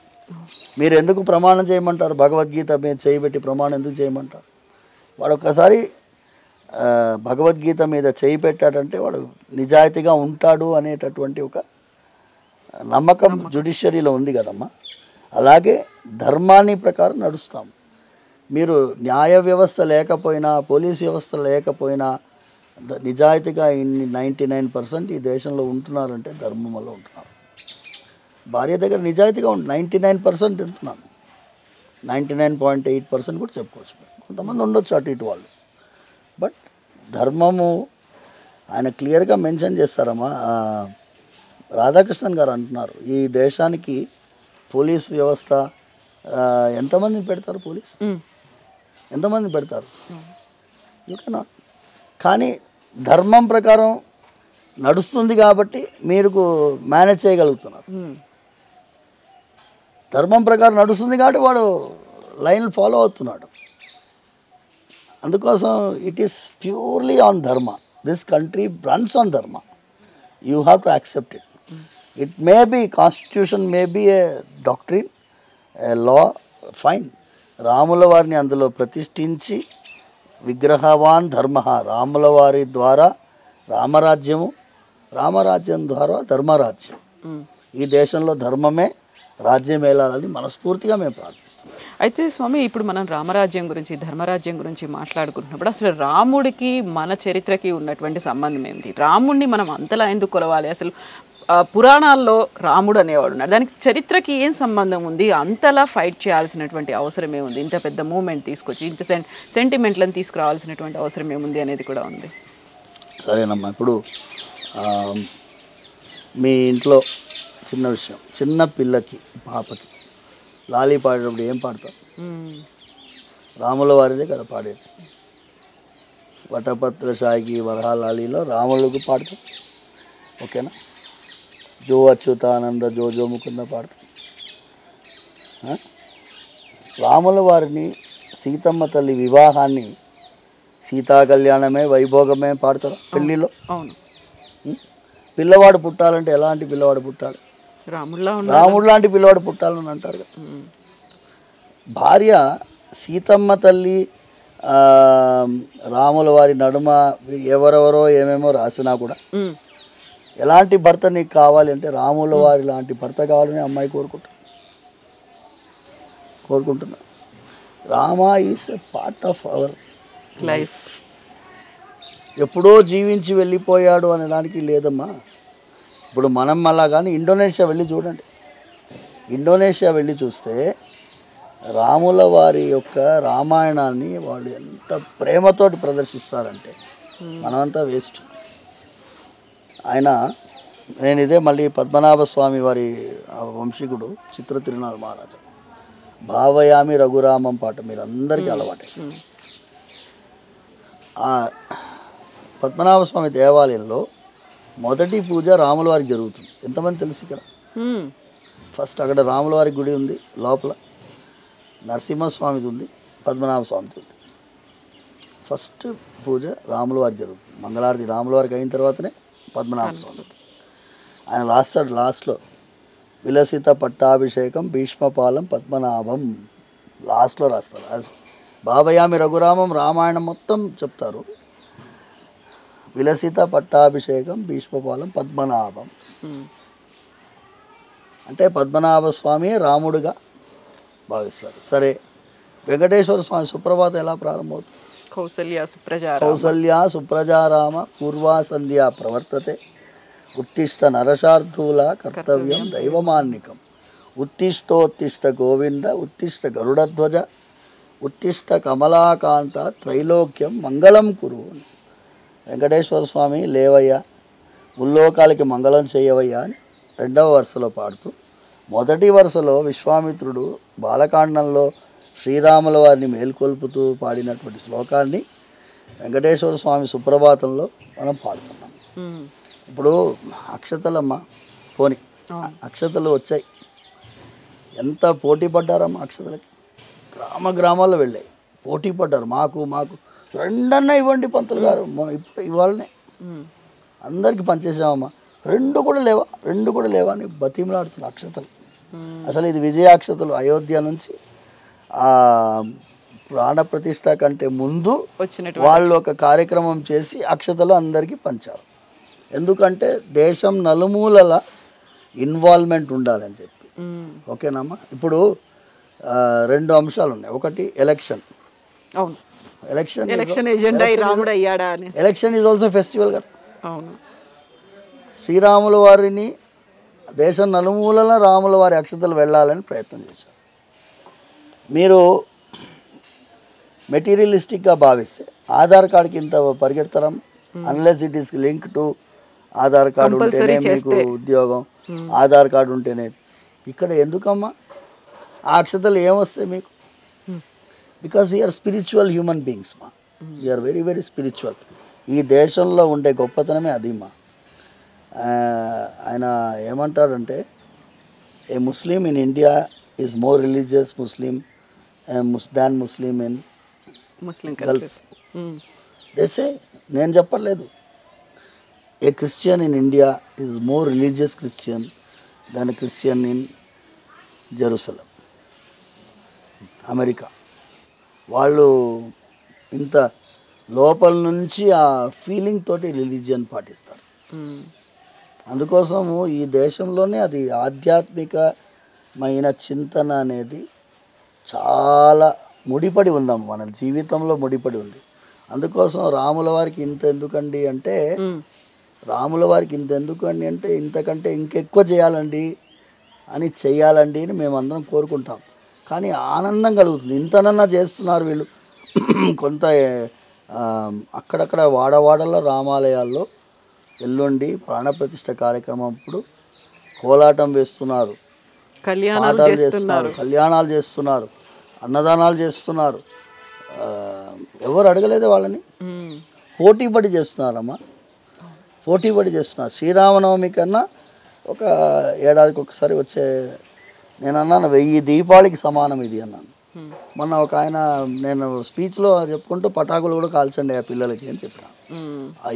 మీరు ఎందుకు ప్రమాణం చేయమంటారు? భగవద్గీత మీద చేయబెట్టి ప్రమాణం ఎందుకు చేయమంటారు? వాడు ఒక్కసారి భగవద్గీత మీద చేయి పెట్టాడంటే వాడు నిజాయితీగా ఉంటాడు అనేటటువంటి ఒక నమ్మకం జ్యుడిషియరీలో ఉంది కదమ్మా. అలాగే ధర్మాన్ని ప్రకారం నడుస్తాం. మీరు న్యాయ వ్యవస్థ లేకపోయినా, పోలీస్ వ్యవస్థ లేకపోయినా నిజాయితీగా 99% ఈ దేశంలో ఉంటున్నారంటే ధర్మం వల్ల ఉంటున్నారు. భార్య దగ్గర నిజాయితీగా 99% ఉంటున్నాను. 99.8% కూడా చెప్పుకోవచ్చు. కొంతమంది ఉండొచ్చు అటు ఇటు వాళ్ళు. బట్ ధర్మము ఆయన క్లియర్గా మెన్షన్ చేస్తారమ్మా. రాధాకృష్ణన్ గారు అంటున్నారు ఈ దేశానికి పోలీస్ వ్యవస్థ ఎంతమందిని పెడతారు? ఎంతమంది పెడతారు? You cannot. కానీ ధర్మం ప్రకారం నడుస్తుంది కాబట్టి మీరు మేనేజ్ చేయగలుగుతున్నారు. ధర్మం ప్రకారం నడుస్తుంది కాబట్టి వాడు లైన్లు ఫాలో అవుతున్నాడు. అందుకోసం it is purely on dharma. This country runs on dharma. You have to accept it. It may be constitution, may be a doctrine, a law, fine. రాముల వారిని అందులో ప్రతిష్ఠించి విగ్రహవాన్ ధర్మ, రాముల వారి ద్వారా రామరాజ్యం ద్వారా ధర్మరాజ్యం. ఈ దేశంలో ధర్మమే రాజ్యం ఏలాలని మనస్ఫూర్తిగా మేము ప్రార్థిస్తున్నాం. అయితే స్వామి, ఇప్పుడు మనం రామరాజ్యం గురించి, ధర్మరాజ్యం గురించి మాట్లాడుకుంటున్నప్పుడు అసలు రాముడికి మన చరిత్రకి ఉన్నటువంటి సంబంధం ఏంటి? రాముడిని మనం అంతలా ఎందుకు కొలవాలి? అసలు పురాణాల్లో రాముడు అనేవాడు ఉన్నాడు, దానికి చరిత్రకి ఏం సంబంధం ఉంది? అంతలా ఫైట్ చేయాల్సినటువంటి అవసరం ఏముంది? ఇంత పెద్ద మూమెంట్ తీసుకొచ్చి ఇంత సెంటిమెంట్లను తీసుకురావాల్సినటువంటి అవసరం ఏముంది అనేది కూడా ఉంది. సరేనమ్మా. ఇప్పుడు మీ ఇంట్లో చిన్న విషయం, చిన్న పిల్లకి, పాపకి లాలీ పాడేటప్పుడు ఏం పాడతారు? రాముల వారిదే కదా పాడేది. వటపత్ర సాయికి వరహాలాలీలో రాములకు పాడతాం. ఓకేనా? జో అచ్యుతానంద జో ముకుంద పాడతాం. రాముల వారిని, సీతమ్మ తల్లి వివాహాన్ని, సీతా కళ్యాణమే వైభోగమే పాడతారు పెళ్ళిలో. అవును. పిల్లవాడు పుట్టాలంటే ఎలాంటి పిల్లవాడు పుట్టాలి? రాముడు లాంటి పిల్లవాడు పుట్టాలని అంటారు కదా. భార్య సీతమ్మ తల్లి రాముల వారి నడుమ ఎవరెవరో ఏమేమో రాసినా కూడా ఎలాంటి భర్త నీకు కావాలి అంటే రాముల వారి లాంటి భర్త కావాలని అమ్మాయి కోరుకుంటున్నా. Rama is a part of our life. ఎప్పుడో జీవించి వెళ్ళిపోయాడు అనడానికి లేదమ్మా. ఇప్పుడు మనం అలా కానీ ఇండోనేషియా వెళ్ళి చూడండి. ఇండోనేషియా వెళ్ళి చూస్తే రాముల వారి యొక్క రామాయణాన్ని వాళ్ళు ఎంత ప్రేమతోటి ప్రదర్శిస్తారంటే మనమంతా వేస్ట్. నేను ఇదే మళ్ళీ పద్మనాభ స్వామి వారి వంశీకుడు చిత్ర తిరునాళ మహారాజు భావయామి రఘురామం పాట మీరు అందరికీ అలవాటే. పద్మనాభ స్వామి దేవాలయంలో మొదటి పూజ రాముల వారికి జరుగుతుంది. ఎంతమంది తెలుసు? ఇక్కడ ఫస్ట్ అక్కడ రాముల వారి గుడి ఉంది, లోపల నరసింహస్వామిది ఉంది, పద్మనాభ స్వామిది ఉంది. ఫస్ట్ పూజ రాముల వారికి జరుగుతుంది. మంగళారతి రాముల వారికి అయిన తర్వాతనే పద్మనాభ స్వామి. ఆయన రాస్తాడు లాస్ట్లో, విలసిత పట్టాభిషేకం భీష్మపాలం పద్మనాభం లాస్ట్లో రాస్తారు. బాబయామి రఘురామం రామాయణం మొత్తం చెప్తారు. విలసిత పట్టాభిషేకం భీష్మపాలం పద్మనాభం అంటే పద్మనాభ స్వామి రాముడుగా భావిస్తారు. సరే, వెంకటేశ్వర స్వామి సుప్రభాతం ఎలా ప్రారంభమవుతుంది? కౌసల్యా సుప్రజారామ పూర్వా సంధ్యా ప్రవర్తతే ఉత్తిష్ట నరశార్థూల కర్తవ్యం దైవమాన్నికం ఉత్తిష్టోత్తిష్ట గోవింద ఉత్తిష్ట గరుడధ్వజ ఉత్తిష్ట కమలాకాంత త్రైలోక్యం మంగళం కురు. వెంకటేశ్వర స్వామి లేవయ్య, ముల్లోకాలకి మంగళం చేయవయ్యా అని రెండవ వరుసలో పాడుతూ, మొదటి వరుసలో విశ్వామిత్రుడు బాలకాండంలో శ్రీరాముల వారిని మేల్కొల్పుతూ పాడినటువంటి శ్లోకాన్ని వెంకటేశ్వర స్వామి సుప్రభాతంలో మనం పాడుతున్నాం. ఇప్పుడు అక్షతలమ్మ పోని అక్షతలు వచ్చాయి, ఎంత పోటీ పడ్డారమ్మా అక్షతలకి. గ్రామాల్లో వెళ్ళాయి, పోటీ పడ్డారు. మాకు రెండన్నా ఇవ్వండి పంతులు గారు, ఇప్పుడు ఇవాళనే అందరికీ పనిచేసామమ్మా, రెండు కూడా లేవా అని బతిమలాడుతున్నారు అక్షతలు. అసలు ఇది విజయాక్షతలు. అయోధ్య నుంచి ప్రాణప్రతిష్ఠ కంటే ముందు వాళ్ళు ఒక కార్యక్రమం చేసి అక్షతలు అందరికీ పంచారు. ఎందుకంటే దేశం నలుమూలల ఇన్వాల్వ్మెంట్ ఉండాలని చెప్పి. ఓకేనమ్మా. ఇప్పుడు రెండు అంశాలు ఉన్నాయి. ఒకటి election election is also festival కదా. శ్రీరాముల వారిని దేశం నలుమూలల రాముల వారి అక్షతలు వెళ్ళాలని ప్రయత్నం చేశారు. మీరు మెటీరియలిస్టిక్గా భావిస్తే ఆధార్ కార్డుకి ఇంత పరిగెడతారా? Unless it is link to Aadhaar card ఉంటేనే మీకు ఉద్యోగం, ఆధార్ కార్డు ఉంటేనే. ఇక్కడ ఎందుకమ్మా ఆ అక్షతలు ఏమొస్తాయి మీకు? Because we are spiritual human beings మా, వీఆర్ వెరీ వెరీ స్పిరిచువల్. ఈ దేశంలో ఉండే గొప్పతనమే అది మా. ఆయన ఏమంటాడంటే, a Muslim in India is more religious Muslim than Muslim in Gulf. దేసే, నేను చెప్పలేదు. A Christian in India is more religious Christian than Christian in Jerusalem, America. వాళ్ళు ఇంత లోపల నుంచి ఆ ఫీలింగ్ తోటి రిలీజియన్ పాటిస్తారు. అందుకోసము ఈ దేశంలోనే అది ఆధ్యాత్మికమైన చింతన అనేది చాలా ముడిపడి ఉందాం, మన జీవితంలో ముడిపడి ఉంది. అందుకోసం రాముల వారికి ఇంత ఎందుకండి అంటే, ఇంతకంటే ఇంకెక్కువ చేయాలండి అని చెయ్యాలండి అని మేమందరం కోరుకుంటాం. కానీ ఆనందం కలుగుతుంది, ఇంతనన్నా చేస్తున్నారు వీళ్ళు. కొంత అక్కడక్కడ వాడవాడల్లో రామాలయాల్లో ఎల్లుండి ప్రాణప్రతిష్ఠ కార్యక్రమం అప్పుడు కోలాటం వేస్తున్నారు, కళ్యాణాలు చేస్తున్నారు, అన్నదానాలు చేస్తున్నారు. ఎవరు అడగలేదు వాళ్ళని, పోటీపడి చేస్తున్నారమ్మా, పోటీపడి చేస్తున్నారు. శ్రీరామనవమి కన్నా ఒక ఏడాదికి ఒకసారి వచ్చే, నేను అన్నాను 1000 దీపాలకి సమానం ఇది అన్నాను. మొన్న ఒక ఆయన, నేను స్పీచ్లో చెప్పుకుంటూ పటాకులు కూడా కాల్చండి ఆ పిల్లలకి అని చెప్పాను.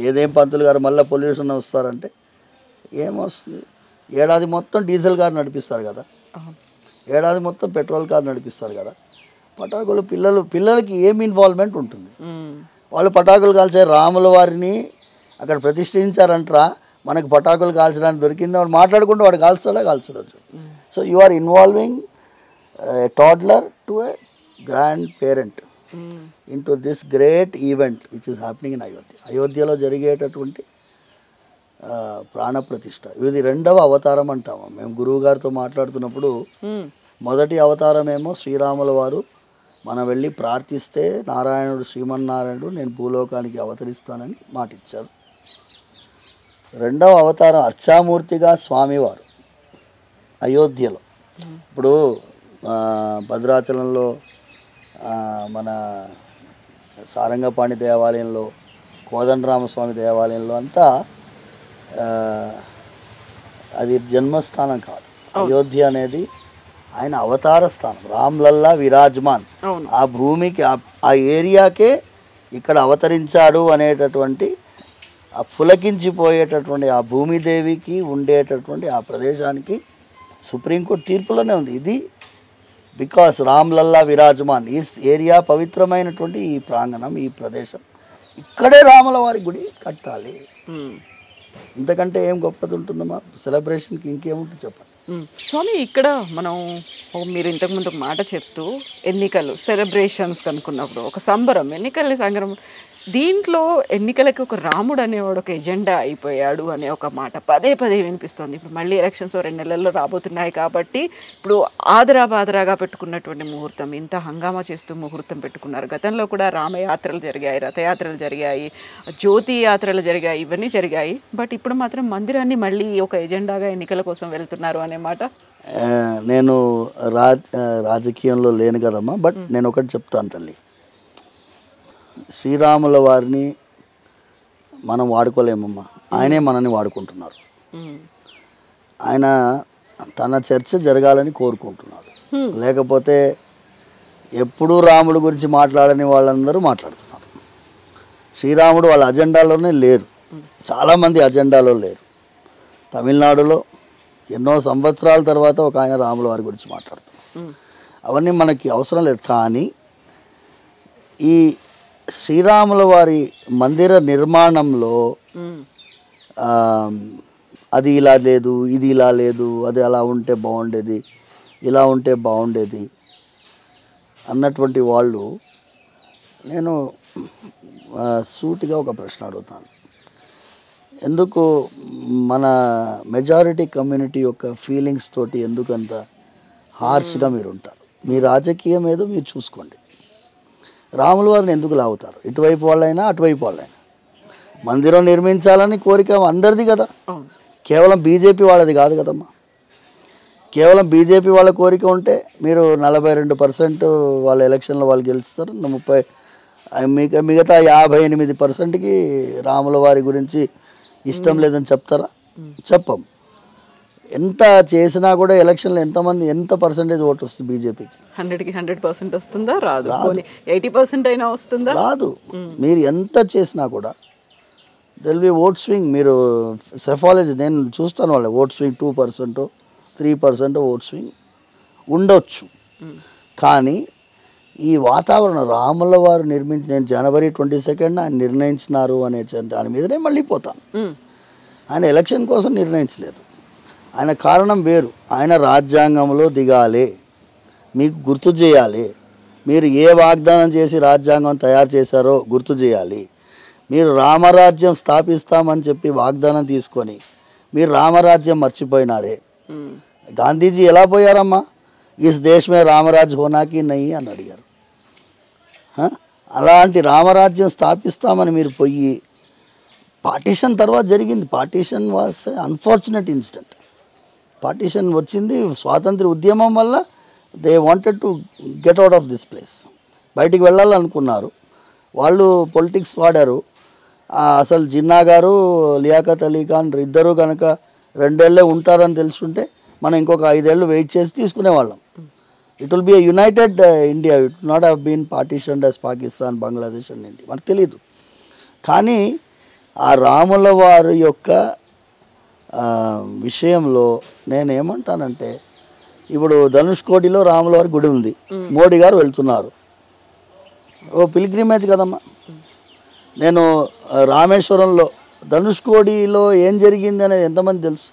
ఏదేం పంతులు గారు మళ్ళీ పొల్యూషన్ వస్తారంటే, ఏమొస్తుంది, ఏడాది మొత్తం డీజిల్ కార్ నడిపిస్తారు కదా, ఏడాది మొత్తం పెట్రోల్ కార్ నడిపిస్తారు కదా. పటాకులు పిల్లలకి ఏం ఇన్వాల్వ్మెంట్ ఉంటుంది? వాళ్ళు పటాకులు కాల్చే రాముల వారిని అక్కడ ప్రతిష్ఠించారంటారా, మనకు పటాకులు కాల్చడానికి దొరికింది, వాడు మాట్లాడుకుంటూ వాడు కాల్చడం. So you are involving a toddler to a grand parent into this great event which is happening in Ayodhya. అయోధ్యలో జరిగేటటువంటి ప్రాణప్రతిష్ఠ ఇది రెండవ అవతారం అంటాము మేము. గురువు గారితో మాట్లాడుతున్నప్పుడు మొదటి అవతారం ఏమో శ్రీరాముల వారు మనం వెళ్ళి ప్రార్థిస్తే నారాయణుడు, శ్రీమన్నారాయణుడు నేను భూలోకానికి అవతరిస్తానని మాటిచ్చారు. రెండవ అవతారం అర్చామూర్తిగా స్వామివారు అయోధ్యలో. ఇప్పుడు భద్రాచలంలో మన సారంగపాణి దేవాలయంలో, కోదండరామస్వామి దేవాలయంలో అంతా అది జన్మస్థానం కాదు. అయోధ్య అనేది ఆయన అవతార స్థానం, రామ్లల్లా విరాజ్మాన్. ఆ భూమికి ఆ ఏరియాకే ఇక్కడ అవతరించాడు అనేటటువంటి ఆ పులకించిపోయేటటువంటి ఆ భూమిదేవికి ఉండేటటువంటి ఆ ప్రదేశానికి సుప్రీంకోర్టు తీర్పులోనే ఉంది. ఇది బికాస్ రామ్లల్లా విరాజ్మాన్ ఈ ఏరియా, పవిత్రమైనటువంటి ఈ ప్రాంగణం, ఈ ప్రదేశం, ఇక్కడే రాముల వారి గుడి కట్టాలి. ఇంతకంటే ఏం గొప్పది ఉంటుందమ్మా సెలబ్రేషన్కి? ఇంకేముంటుంది చెప్పండి స్వామి. ఇక్కడ మనం మీరు ఇంతకుముందు ఒక మాట చెప్తూ ఎన్నికలు సెలబ్రేషన్స్ కనుక్కున్నప్పుడు ఒక సంబరం, ఎన్నికల సంబరం దీంట్లో ఎన్నికలకు ఒక రాముడు అనేవాడు ఒక ఎజెండా అయిపోయాడు అనే ఒక మాట పదే పదే వినిపిస్తోంది. ఇప్పుడు మళ్ళీ ఎలక్షన్స్ 2 నెలల్లో రాబోతున్నాయి కాబట్టి ఇప్పుడు ఆదరాబాదరాగా పెట్టుకున్నటువంటి ముహూర్తం, ఇంత హంగామా చేస్తూ ముహూర్తం పెట్టుకున్నారు. గతంలో కూడా రామయాత్రలు జరిగాయి, రథయాత్రలు జరిగాయి, జ్యోతి యాత్రలు జరిగాయి, ఇవన్నీ జరిగాయి. బట్ ఇప్పుడు మాత్రం మందిరాన్ని మళ్ళీ ఒక ఎజెండాగా ఎన్నికల కోసం వెళ్తున్నారు అనే మాట. నేను రాజకీయంలో లేను కదమ్మా, బట్ నేను ఒకటి చెప్తాను తల్లి, శ్రీరాముల వారిని మనం వాడుకోలేమమ్మా, ఆయనే మనల్ని వాడుకుంటున్నారు. ఆయన తన చర్చ జరగాలని కోరుకుంటున్నాడు. లేకపోతే ఎప్పుడూ రాముడి గురించి మాట్లాడని వాళ్ళందరూ మాట్లాడుతున్నారు. శ్రీరాముడు వాళ్ళ అజెండాలోనే లేరు, చాలామంది అజెండాలో లేరు. తమిళనాడులో ఎన్నో సంవత్సరాల తర్వాత ఒక ఆయన రాముల వారి గురించి మాట్లాడుతున్నారు. అవన్నీ మనకి అవసరం లేదు. కానీ ఈ శ్రీరాముల వారి మందిర నిర్మాణంలో అది ఇలా లేదు, ఇది ఇలా లేదు, అది అలా ఉంటే బాగుండేది, ఇలా ఉంటే బాగుండేది అన్నటువంటి వాళ్ళు, నేను సూటిగా ఒక ప్రశ్న అడుగుతాను. ఎందుకు మన మెజారిటీ కమ్యూనిటీ యొక్క ఫీలింగ్స్ తోటి ఎందుకంత హార్ష్గా మీరు ఉంటారు? మీ రాజకీయం ఏదో మీరు చూసుకోండి. రాముల వారిని ఎందుకు లాగుతారు? ఇటువైపు వాళ్ళైనా అటువైపు వాళ్ళైనా మందిరం నిర్మించాలని కోరిక అందరిది కదా, కేవలం బీజేపీ వాళ్ళది కాదు కదమ్మా. కేవలం బీజేపీ వాళ్ళ కోరిక ఉంటే మీరు 42% వాళ్ళ ఎలక్షన్లో వాళ్ళు గెలుస్తారు, 30 మిగతా 58%కి రాముల వారి గురించి ఇష్టం లేదని చెప్తారా? చెప్పం. ఎంత చేసినా కూడా ఎలక్షన్లో ఎంత పర్సెంటేజ్ ఓటు వస్తుంది బీజేపీకి? 100కి 100% వస్తుందా? రాదు. 80% అయినా వస్తుందా? రాదు. మీరు ఎంత చేసినా కూడా దెల్ బి ఓట్ స్వింగ్. మీరు సెఫాలజీ నేను చూస్తాను, వాళ్ళ ఓట్ స్వింగ్ 2%, 3% ఓట్ స్వింగ్ ఉండొచ్చు. కానీ ఈ వాతావరణం రాముల వారు నిర్మించి, నేను జనవరి 22 ఆయన నిర్ణయించినారు అనే దాని మీదనే మళ్ళీ పోతాను. ఆయన ఎలక్షన్ కోసం నిర్ణయించలేదు, ఆయన కారణం వేరు. ఆయన రాజ్యాంగంలో దిగాలి, మీకు గుర్తు చేయాలి. మీరు ఏ వాగ్దానం చేసి రాజ్యాంగం తయారు చేశారో గుర్తు చేయాలి. మీరు రామరాజ్యం స్థాపిస్తామని చెప్పి వాగ్దానం తీసుకొని మీరు రామరాజ్యం మర్చిపోయినారే. గాంధీజీ ఎలా పోయారమ్మా? ఇస్ దేశ్ మే రామరాజ్ హోనాకి నహీ అని అడిగారు. అలాంటి రామరాజ్యం స్థాపిస్తామని మీరు పోయి, పార్టీషన్ తర్వాత జరిగింది. Partition was unfortunate incident. Partition వచ్చింది స్వాతంత్ర ఉద్యమం వల్ల. They wanted to get out of this place. బయటికి వెళ్ళాలనుకున్నారు వాళ్ళు, పొలిటిక్స్ వాడారు. అసలు జిన్నా గారు, లియాఖత్ అలీ ఖాన్ ఇద్దరు కనుక 2 ఏళ్ళే ఉంటారని తెలుసుకుంటే మనం ఇంకొక 5 ఏళ్ళు వెయిట్ చేసి తీసుకునేవాళ్ళం. It will be a united India. It not have been partitioned as Pakistan, Bangladesh and India. మనకు తెలీదు. కానీ ఆ రాముల వారి యొక్క విషయంలో నేనేమంటానంటే, ఇప్పుడు ధనుష్కోటిలో రాముల వారి గుడి ఉంది, మోడీ గారు వెళ్తున్నారు, ఓ పిల్గ్రిమేజ్ కదమ్మా. నేను రామేశ్వరంలో ధనుష్కోటిలో ఏం జరిగింది అనేది ఎంతమంది తెలుసు?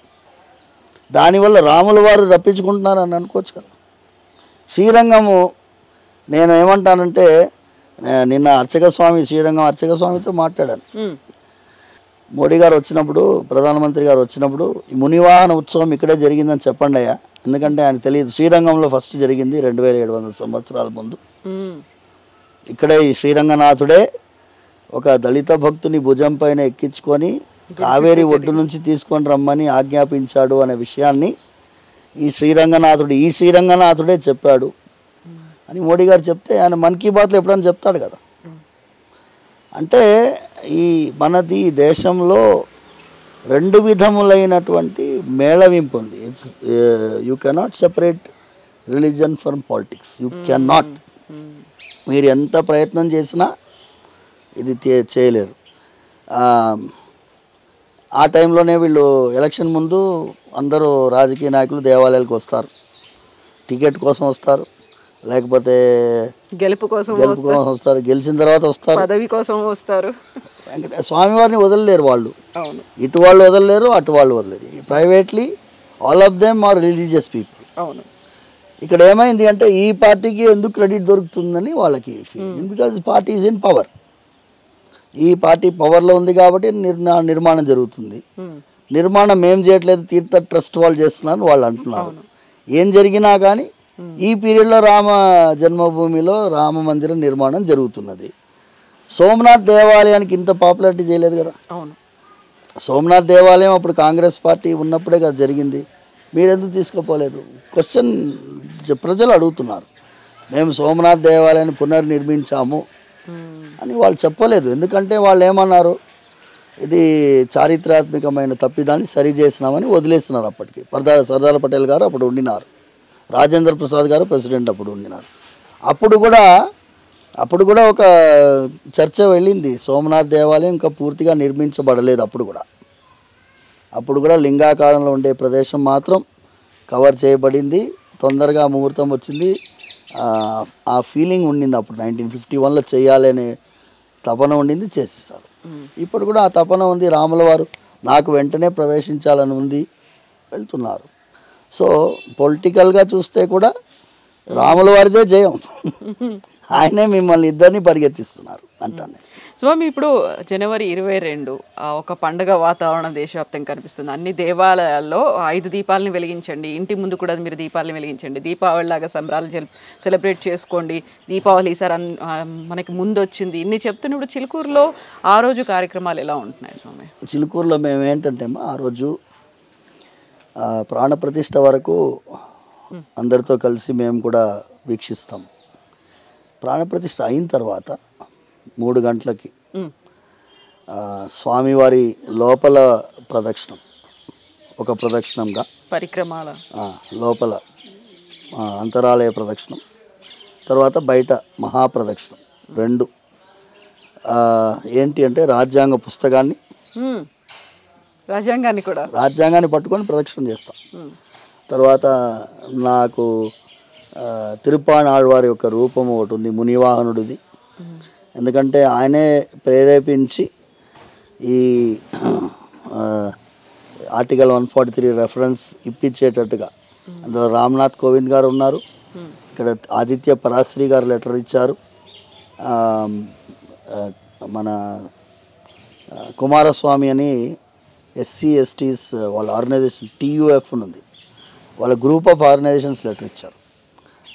దానివల్ల రాముల వారు రప్పించుకుంటున్నారు అని అనుకోవచ్చు కదా. శ్రీరంగము, నేను ఏమంటానంటే, నిన్న శ్రీరంగం అర్చక స్వామితో మాట్లాడాను. మోడీ గారు వచ్చినప్పుడు, ప్రధానమంత్రి గారు వచ్చినప్పుడు ఈ మునివాహన ఉత్సవం ఇక్కడే జరిగిందని చెప్పండి అయ్యా, ఎందుకంటే ఆయన తెలియదు. శ్రీరంగంలో ఫస్ట్ జరిగింది 2700 సంవత్సరాల ముందు. ఇక్కడే ఈ శ్రీరంగనాథుడే ఒక దళిత భక్తుని భుజం పైన ఎక్కించుకొని కావేరి ఒడ్డు నుంచి తీసుకొని రమ్మని ఆజ్ఞాపించాడు అనే విషయాన్ని ఈ శ్రీరంగనాథుడే చెప్పాడు అని మోడీ గారు చెప్తే, ఆయన మన్ కీ బాత్లో ఎప్పుడైనా చెప్తాడు కదా. అంటే ఈ మనది దేశంలో 2 విధములైనటువంటి మేళవింపు ఉంది. You cannot separate religion from politics. You cannot. మీరు ఎంత ప్రయత్నం చేసినా ఇది చేయలేరు. ఆ టైంలోనే వీళ్ళు ఎలక్షన్ ముందు అందరూ రాజకీయ నాయకులు దేవాలయాలకు వస్తారు, టికెట్ కోసం వస్తారు, లేకపోతే గెలుపు కోసం వస్తారు, గెలిచిన తర్వాత వస్తారు, పదవి కోసం వస్తారు. స్వామివారిని వదలలేరు వాళ్ళు. ఇటు వాళ్ళు వదలలేరు, అటు వాళ్ళు వదలలేరు. Privately all of them are religious people. అవును. ఇక్కడ ఏమైంది అంటే, ఈ పార్టీకి ఎందుకు క్రెడిట్ దొరుకుతుందని వాళ్ళకి feeling, because party is in power. ఈ పార్టీ పవర్లో ఉంది కాబట్టి నిర్మాణం జరుగుతుంది. నిర్మాణం ఏం చేయట్లేదు, తీర్థ ట్రస్ట్ వాళ్ళు చేస్తున్నారు వాళ్ళు అంటున్నారు. ఏం జరిగినా కానీ ఈ పీరియడ్లో రామ జన్మభూమిలో రామ మందిరం నిర్మాణం జరుగుతున్నది. సోమనాథ్ దేవాలయానికి ఇంత పాపులారిటీ చేయలేదు కదా. అవును, సోమనాథ్ దేవాలయం అప్పుడు కాంగ్రెస్ పార్టీ ఉన్నప్పుడే కదా జరిగింది. మీరెందుకు తీసుకుపోలేదు? క్వశ్చన్ ప్రజలు అడుగుతున్నారు. మేము సోమనాథ్ దేవాలయాన్ని పునర్నిర్మించాము అని వాళ్ళు చెప్పలేదు. ఎందుకంటే వాళ్ళు ఏమన్నారు, ఇది చారిత్రాత్మకమైన తప్పిదాన్ని సరి చేసినామని వదిలేస్తున్నారు. అప్పటికి సర్దార్ పటేల్ గారు అప్పుడు ఉండినారు, రాజేంద్ర ప్రసాద్ గారు ప్రెసిడెంట్ అప్పుడు ఉండినారు. అప్పుడు కూడా ఒక చర్చ వెళ్ళింది, సోమనాథ్ దేవాలయం ఇంకా పూర్తిగా నిర్మించబడలేదు. అప్పుడు కూడా లింగాకారంలో ఉండే ప్రదేశం మాత్రం కవర్ చేయబడింది. తొందరగా ముహూర్తం వచ్చింది. ఆ ఫీలింగ్ ఉండింది. అప్పుడు 1951లో చేయాలనే తపన ఉండింది, చేసేసారు. ఇప్పుడు కూడా ఆ తపన ఉంది. రాముల వారు నాకు వెంటనే ప్రవేశించాలని ఉంది, వెళ్తున్నారు. సో పొలిటికల్గా చూస్తే కూడా రాముల వారిదే జయం. ఆయనే మిమ్మల్ని ఇద్దరిని పరిగెత్తిస్తున్నారు అంటాను. స్వామి, ఇప్పుడు జనవరి 22 ఒక పండుగ వాతావరణం దేశవ్యాప్తంగా కనిపిస్తుంది. అన్ని దేవాలయాల్లో 5 దీపాలని వెలిగించండి, ఇంటి ముందు కూడా మీరు దీపాలను వెలిగించండి, దీపావళి లాగా సంబరాలు సెలబ్రేట్ చేసుకోండి, దీపావళి ఈసారి మనకి ముందు వచ్చింది, ఇన్ని చెప్తున్నప్పుడు చిలుకూరులో ఆ రోజు కార్యక్రమాలు ఎలా ఉంటున్నాయి స్వామి? చిలుకూరులో మేము ఏంటంటే ఆ రోజు ప్రాణప్రతిష్ఠ వరకు అందరితో కలిసి మేము కూడా వీక్షిస్తాం. ప్రాణప్రతిష్ఠ అయిన తర్వాత 3 గంటలకి స్వామివారి లోపల ప్రదక్షిణం, ఒక ప్రదక్షిణంగా పరిక్రమాల లోపల అంతరాలయ ప్రదక్షిణం, తర్వాత బయట మహాప్రదక్షిణం 2. ఏంటి అంటే రాజ్యాంగాన్ని పట్టుకొని ప్రదక్షిణం చేస్తాం. తర్వాత నాకు తిరుప్పాణాళ్వారి యొక్క రూపం ఒకటి ఉంది, మునివాహనుడిది. ఎందుకంటే ఆయనే ప్రేరేపించి ఈ ఆర్టికల్ 143 రెఫరెన్స్ ఇప్పించేటట్టుగా, అందులో రామ్నాథ్ కోవింద్ గారు ఉన్నారు, ఇక్కడ ఆదిత్య పరాశ్రీ గారు లెటర్ ఇచ్చారు, మన కుమారస్వామి అని ఎస్సీ ఎస్టీస్ వాళ్ళ ఆర్గనైజేషన్ TUF ఉంది, వాళ్ళ గ్రూప్ ఆఫ్ ఆర్గనైజేషన్స్ లెటర్ ఇచ్చారు.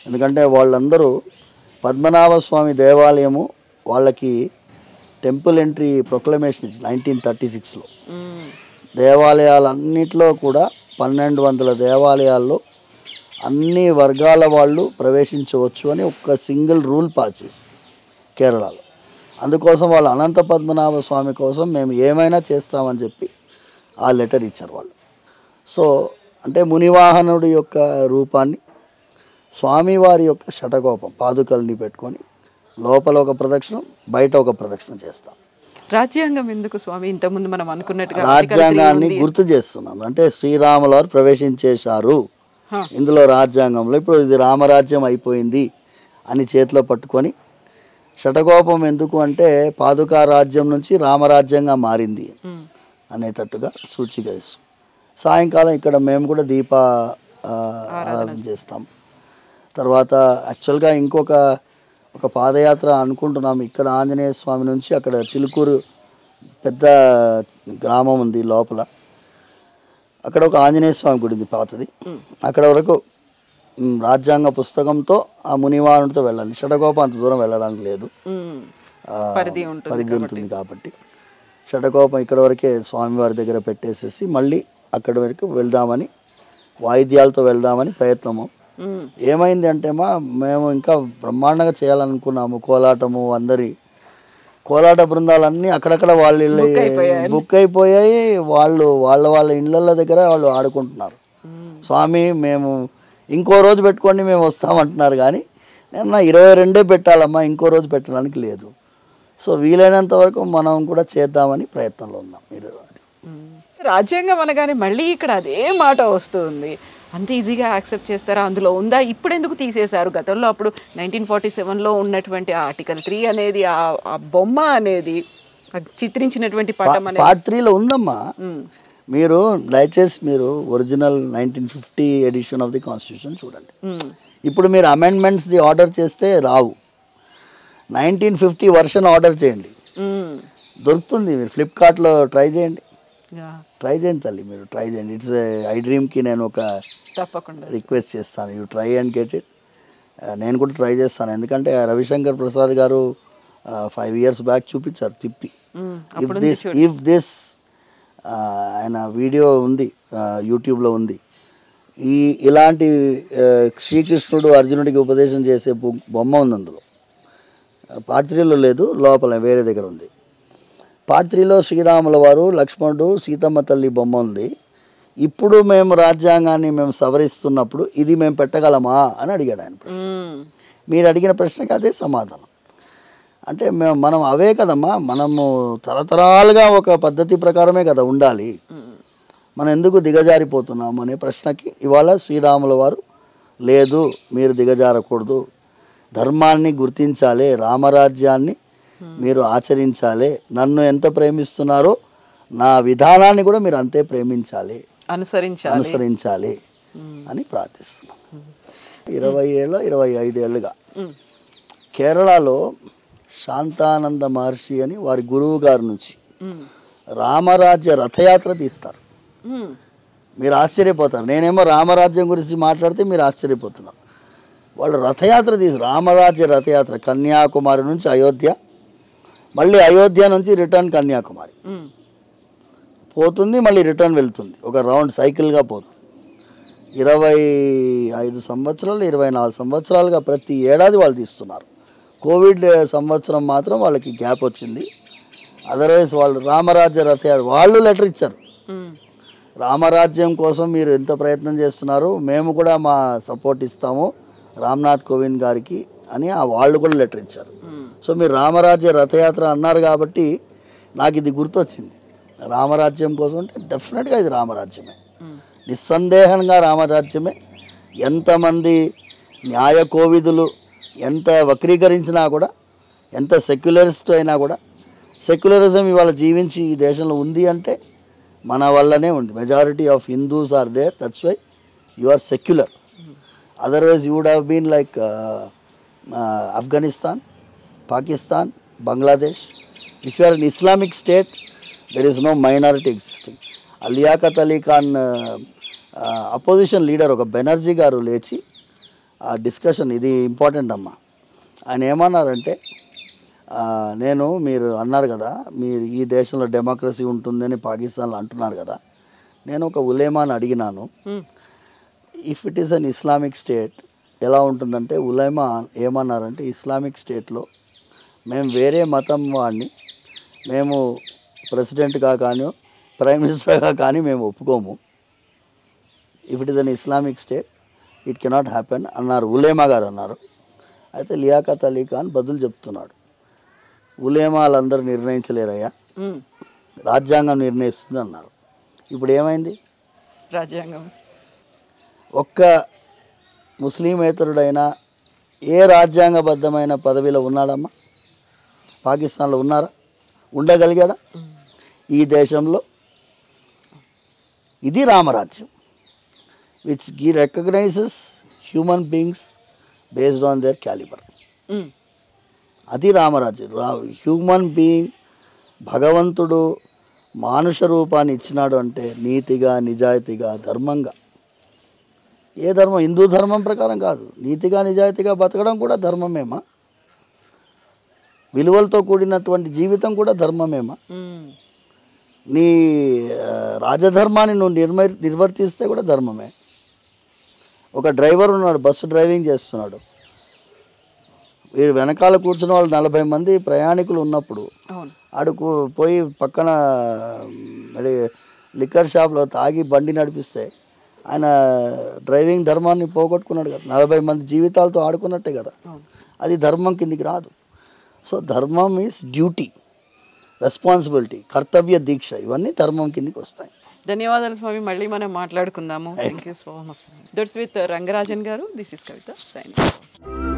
ఎందుకంటే వాళ్ళందరూ పద్మనాభ స్వామి దేవాలయము వాళ్ళకి టెంపుల్ ఎంట్రీ ప్రొక్లమేషన్ ఇచ్చి 1936లో దేవాలయాలన్నింటిలో కూడా 1200 దేవాలయాల్లో అన్ని వర్గాల వాళ్ళు ప్రవేశించవచ్చు అని ఒక సింగిల్ రూల్ పాస్ చేసి కేరళలో. అందుకోసం వాళ్ళు అనంత పద్మనాభ స్వామి కోసం మేము ఏమైనా చేస్తామని చెప్పి ఆ లెటర్ ఇచ్చారు వాళ్ళు. సో అంటే మునివాహనుడి యొక్క రూపాన్ని, స్వామివారి యొక్క షటకోపం పాదుకల్ని పెట్టుకొని లోపల ఒక ప్రదక్షిణం, బయట ఒక ప్రదక్షిణం చేస్తాం. రాజ్యాంగం ఎందుకు స్వామి? ఇంతకుముందు మనం అనుకున్నట్టుగా రాజ్యాంగాన్ని గుర్తు చేస్తున్నాం. అంటే శ్రీరాముల వారు ప్రవేశించేశారు ఇందులో రాజ్యాంగంలో. ఇప్పుడు ఇది రామరాజ్యం అయిపోయింది అని చేతిలో పట్టుకొని, షటకోపం ఎందుకు అంటే పాదుకా రాజ్యం నుంచి రామరాజ్యంగా మారింది అనేటట్టుగా సూచిక ఇస్తాం. సాయంకాలం ఇక్కడ మేము కూడా దీప ఆరాధన చేస్తాం. తర్వాత యాక్చువల్గా ఒక పాదయాత్ర అనుకుంటున్నాం. ఇక్కడ ఆంజనేయ స్వామి నుంచి అక్కడ చిలుకూరు పెద్ద గ్రామం ఉంది లోపల, అక్కడ ఒక ఆంజనేయ స్వామి గుడి ఉంది పాతది. అక్కడ వరకు రాజ్యాంగ పుస్తకంతో ఆ మునివాహనుడితో వెళ్ళాలి. షటకోపం అంత దూరం వెళ్ళడానికి లేదు, పరిధి ఉంటుంది కాబట్టి షటకోపం ఇక్కడ వరకే స్వామివారి దగ్గర పెట్టేసేసి మళ్ళీ అక్కడి వరకు వెళ్దామని, వాయిద్యాలతో వెళ్దామని ప్రయత్నము. ఏమైంది అంటే మేము ఇంకా బ్రహ్మాండంగా చేయాలనుకున్నాము. కోలాటము, కోలాట బృందాలన్నీ అక్కడక్కడ వాళ్ళు బుక్ అయిపోయాయి. వాళ్ళ ఇళ్ళ దగ్గర వాళ్ళు ఆడుకుంటున్నారు. స్వామి మేము ఇంకో రోజు పెట్టుకోండి మేము వస్తామంటున్నారు, కానీ నేను 22 పెట్టాలమ్మా, ఇంకో రోజు పెట్టడానికి లేదు. సో వీలైనంత వరకు మనం కూడా చేద్దామని ప్రయత్నంలో ఉన్నాం. రాజ్యాంగం అనగానే మళ్ళీ ఇక్కడ అదే మాట వస్తుంది. అంత ఈజీగా యాక్సెప్ట్ చేస్తారా? అందులో ఉందా? ఇప్పుడు ఎందుకు తీసేశారు? గతంలో అప్పుడు 1947లో ఉన్నటువంటి ఆర్టికల్ 3 అనేది, ఆ బొమ్మ అనేది చిత్రించినటువంటి పటం అనేది పార్ట్ 3లో ఉందమ్మా. మీరు దయచేసి మీరు original 1950 edition of the constitution చూడండి. ఇప్పుడు మీరు అమెండ్మెంట్స్ది ఆర్డర్ చేస్తే రావు. 1950 వర్షన్ ఆర్డర్ చేయండి, దొరుకుతుంది. మీరు ఫ్లిప్కార్ట్లో ట్రై చేయండి, యా ట్రై చేయండి తల్లి, మీరు ట్రై చేయండి. ఇట్స్ ఐ డ్రీమ్కి నేను ఒక తప్పకుండా రిక్వెస్ట్ చేస్తాను, you try and get it. నేను కూడా ట్రై చేస్తాను, ఎందుకంటే రవిశంకర్ ప్రసాద్ గారు 5 years బ్యాక్ చూపించారు తిప్పి. ఇఫ్ దిస్ ఆయన వీడియో ఉంది, యూట్యూబ్లో ఉంది. ఇలాంటి శ్రీకృష్ణుడు అర్జునుడికి ఉపదేశం చేసే బొమ్మ ఉంది అందులో. పార్ట్ 3లో లేదు, లోపల వేరే దగ్గర ఉంది. పార్ట్ 3లో శ్రీరాముల వారు, లక్ష్మణుడు, సీతమ్మ తల్లి బొమ్మ ఉంది. ఇప్పుడు మేము రాజ్యాంగాన్ని మేము సవరిస్తున్నప్పుడు ఇది మేము పెట్టగలమా అని అడిగాడు ఆయన ప్రశ్న. మీరు అడిగిన ప్రశ్నకి అదే సమాధానం. అంటే మనం అవే కదమ్మా, మనము తరతరాలుగా ఒక పద్ధతి ప్రకారమే కదా ఉండాలి, మనం ఎందుకు దిగజారిపోతున్నాము అనే ప్రశ్నకి ఇవాళ శ్రీరాముల వారు లేదు, మీరు దిగజారకూడదు, ధర్మాన్ని గుర్తించాలి, రామరాజ్యాన్ని మీరు ఆచరించాలి, నన్ను ఎంత ప్రేమిస్తున్నారో నా విధానాన్ని కూడా మీరు అంతే ప్రేమించాలి, అనుసరించాలి అని ప్రార్థిస్తున్నాం. 25 ఏళ్ళుగా కేరళలో శాంతానంద మహర్షి అని వారి గురువు గారి నుంచి రామరాజ్య రథయాత్ర తీస్తారు. మీరు ఆశ్చర్యపోతారు, నేనేమో రామరాజ్యం గురించి మాట్లాడితే మీరు ఆశ్చర్యపోతున్నారు. వాళ్ళు రథయాత్ర రామరాజ్య రథయాత్ర కన్యాకుమారి నుంచి అయోధ్య, మళ్ళీ అయోధ్య నుంచి రిటర్న్ కన్యాకుమారి పోతుంది, మళ్ళీ రిటర్న్ వెళ్తుంది, ఒక రౌండ్ సైకిల్గా పోతుంది. 25 సంవత్సరాలు 24 సంవత్సరాలుగా ప్రతి ఏడాది వాళ్ళు తీస్తున్నారు. కోవిడ్ సంవత్సరం మాత్రం వాళ్ళకి గ్యాప్ వచ్చింది. అదర్వైజ్ వాళ్ళు రామరాజ్య రథయాత్ర వాళ్ళు లెటర్ ఇచ్చారు, రామరాజ్యం కోసం మీరు ఎంత ప్రయత్నం చేస్తున్నారు, మేము కూడా మా సపోర్ట్ ఇస్తాము రామ్నాథ్ కోవింద్ గారికి అని వాళ్ళు కూడా లెటర్ ఇచ్చారు. సో మీరు రామరాజ్య రథయాత్ర అన్నారు కాబట్టి నాకు ఇది గుర్తొచ్చింది. రామరాజ్యం కోసం అంటే డెఫినెట్గా ఇది రామరాజ్యమే, నిస్సందేహంగా రామరాజ్యమే. ఎంతమంది న్యాయ కోవిదులు ఎంత వక్రీకరించినా కూడా, ఎంత సెక్యులరిస్ట్ అయినా కూడా, సెక్యులరిజం ఇవాళ జీవించి ఈ దేశంలో ఉంది అంటే మన వల్లనే ఉంది. Majority of Hindus are there, that's why you are secular. Otherwise you would have been like Afghanistan, Pakistan, Bangladesh. If you are an Islamic state, there is no minority existing. Liaquat Ali Khan opposition leader ఒక బెనర్జీ గారు లేచి ఆ discussion, ఇది important అమ్మా, ఆయన ఏమన్నారంటే, మీరు అన్నారు కదా మీరు ఈ దేశంలో డెమోక్రసీ ఉంటుందని పాకిస్తాన్లో అంటున్నారు కదా, నేను ఒక ఉలేమాని అడిగినాను, if it is an Islamic state ఎలా ఉంటుందంటే, ఉలేమా ఏమన్నారంటే, ఇస్లామిక్ స్టేట్లో మేము వేరే మతం వాడిని మేము ప్రెసిడెంట్గా కానీ ప్రైమ్ మినిస్టర్గా కానీ మేము ఒప్పుకోము, if it is an Islamic state it cannot happen అన్నారు, ఉలేమా గారు అన్నారు. అయితే లియాఖత్ అలీ ఖాన్ బదులు చెప్తున్నాడు, ఉలేమాలందరూ నిర్ణయించలేరయ్యా, రాజ్యాంగం నిర్ణయిస్తుంది అన్నారు. ఇప్పుడు ఏమైంది? రాజ్యాంగం ఒక్క ముస్లిమేతరుడైనా ఏ రాజ్యాంగబద్ధమైన పదవిలో ఉన్నాడమ్మా? పాకిస్తాన్లో ఉన్నారా? ఉండగలిగాడా? ఈ దేశంలో ఇది రామరాజ్యం, which recognises human beings based on their calibre. అది రామరాజ్యం. హ్యూమన్ బీయింగ్ భగవంతుడు మానుష రూపాన్ని ఇచ్చినాడు అంటే నీతిగా, నిజాయితీగా, ధర్మంగా. ఏ ధర్మం? హిందూ ధర్మం ప్రకారం కాదు, నీతిగా నిజాయితీగా బతకడం కూడా ధర్మమేమా? విలువలతో కూడినటువంటి జీవితం కూడా ధర్మమేమా? నీ రాజధర్మాన్ని నువ్వు నిర్వర్తిస్తే కూడా ధర్మమే. ఒక డ్రైవర్ ఉన్నాడు, బస్సు డ్రైవింగ్ చేస్తున్నాడు, వీరు వెనకాల కూర్చున్న వాళ్ళు 40 మంది ప్రయాణికులు ఉన్నప్పుడు ఆడుకు పోయి పక్కన లిక్కర్ షాప్లో తాగి బండి నడిపిస్తే ఆయన డ్రైవింగ్ ధర్మాన్ని పోగొట్టుకున్నాడు కదా, 40 మంది జీవితాలతో ఆడుకున్నట్టే కదా, అది ధర్మం కిందికి రాదు. సో ధర్మం ఈజ్ డ్యూటీ, రెస్పాన్సిబిలిటీ, కర్తవ్య దీక్ష, ఇవన్నీ ధర్మం కిందికి వస్తాయి. ధన్యవాదాలు స్వామి, మళ్ళీ మనం మాట్లాడుకుందాము. Thank you so much. That's with Rangarajan గారు. This is Kavitha signing.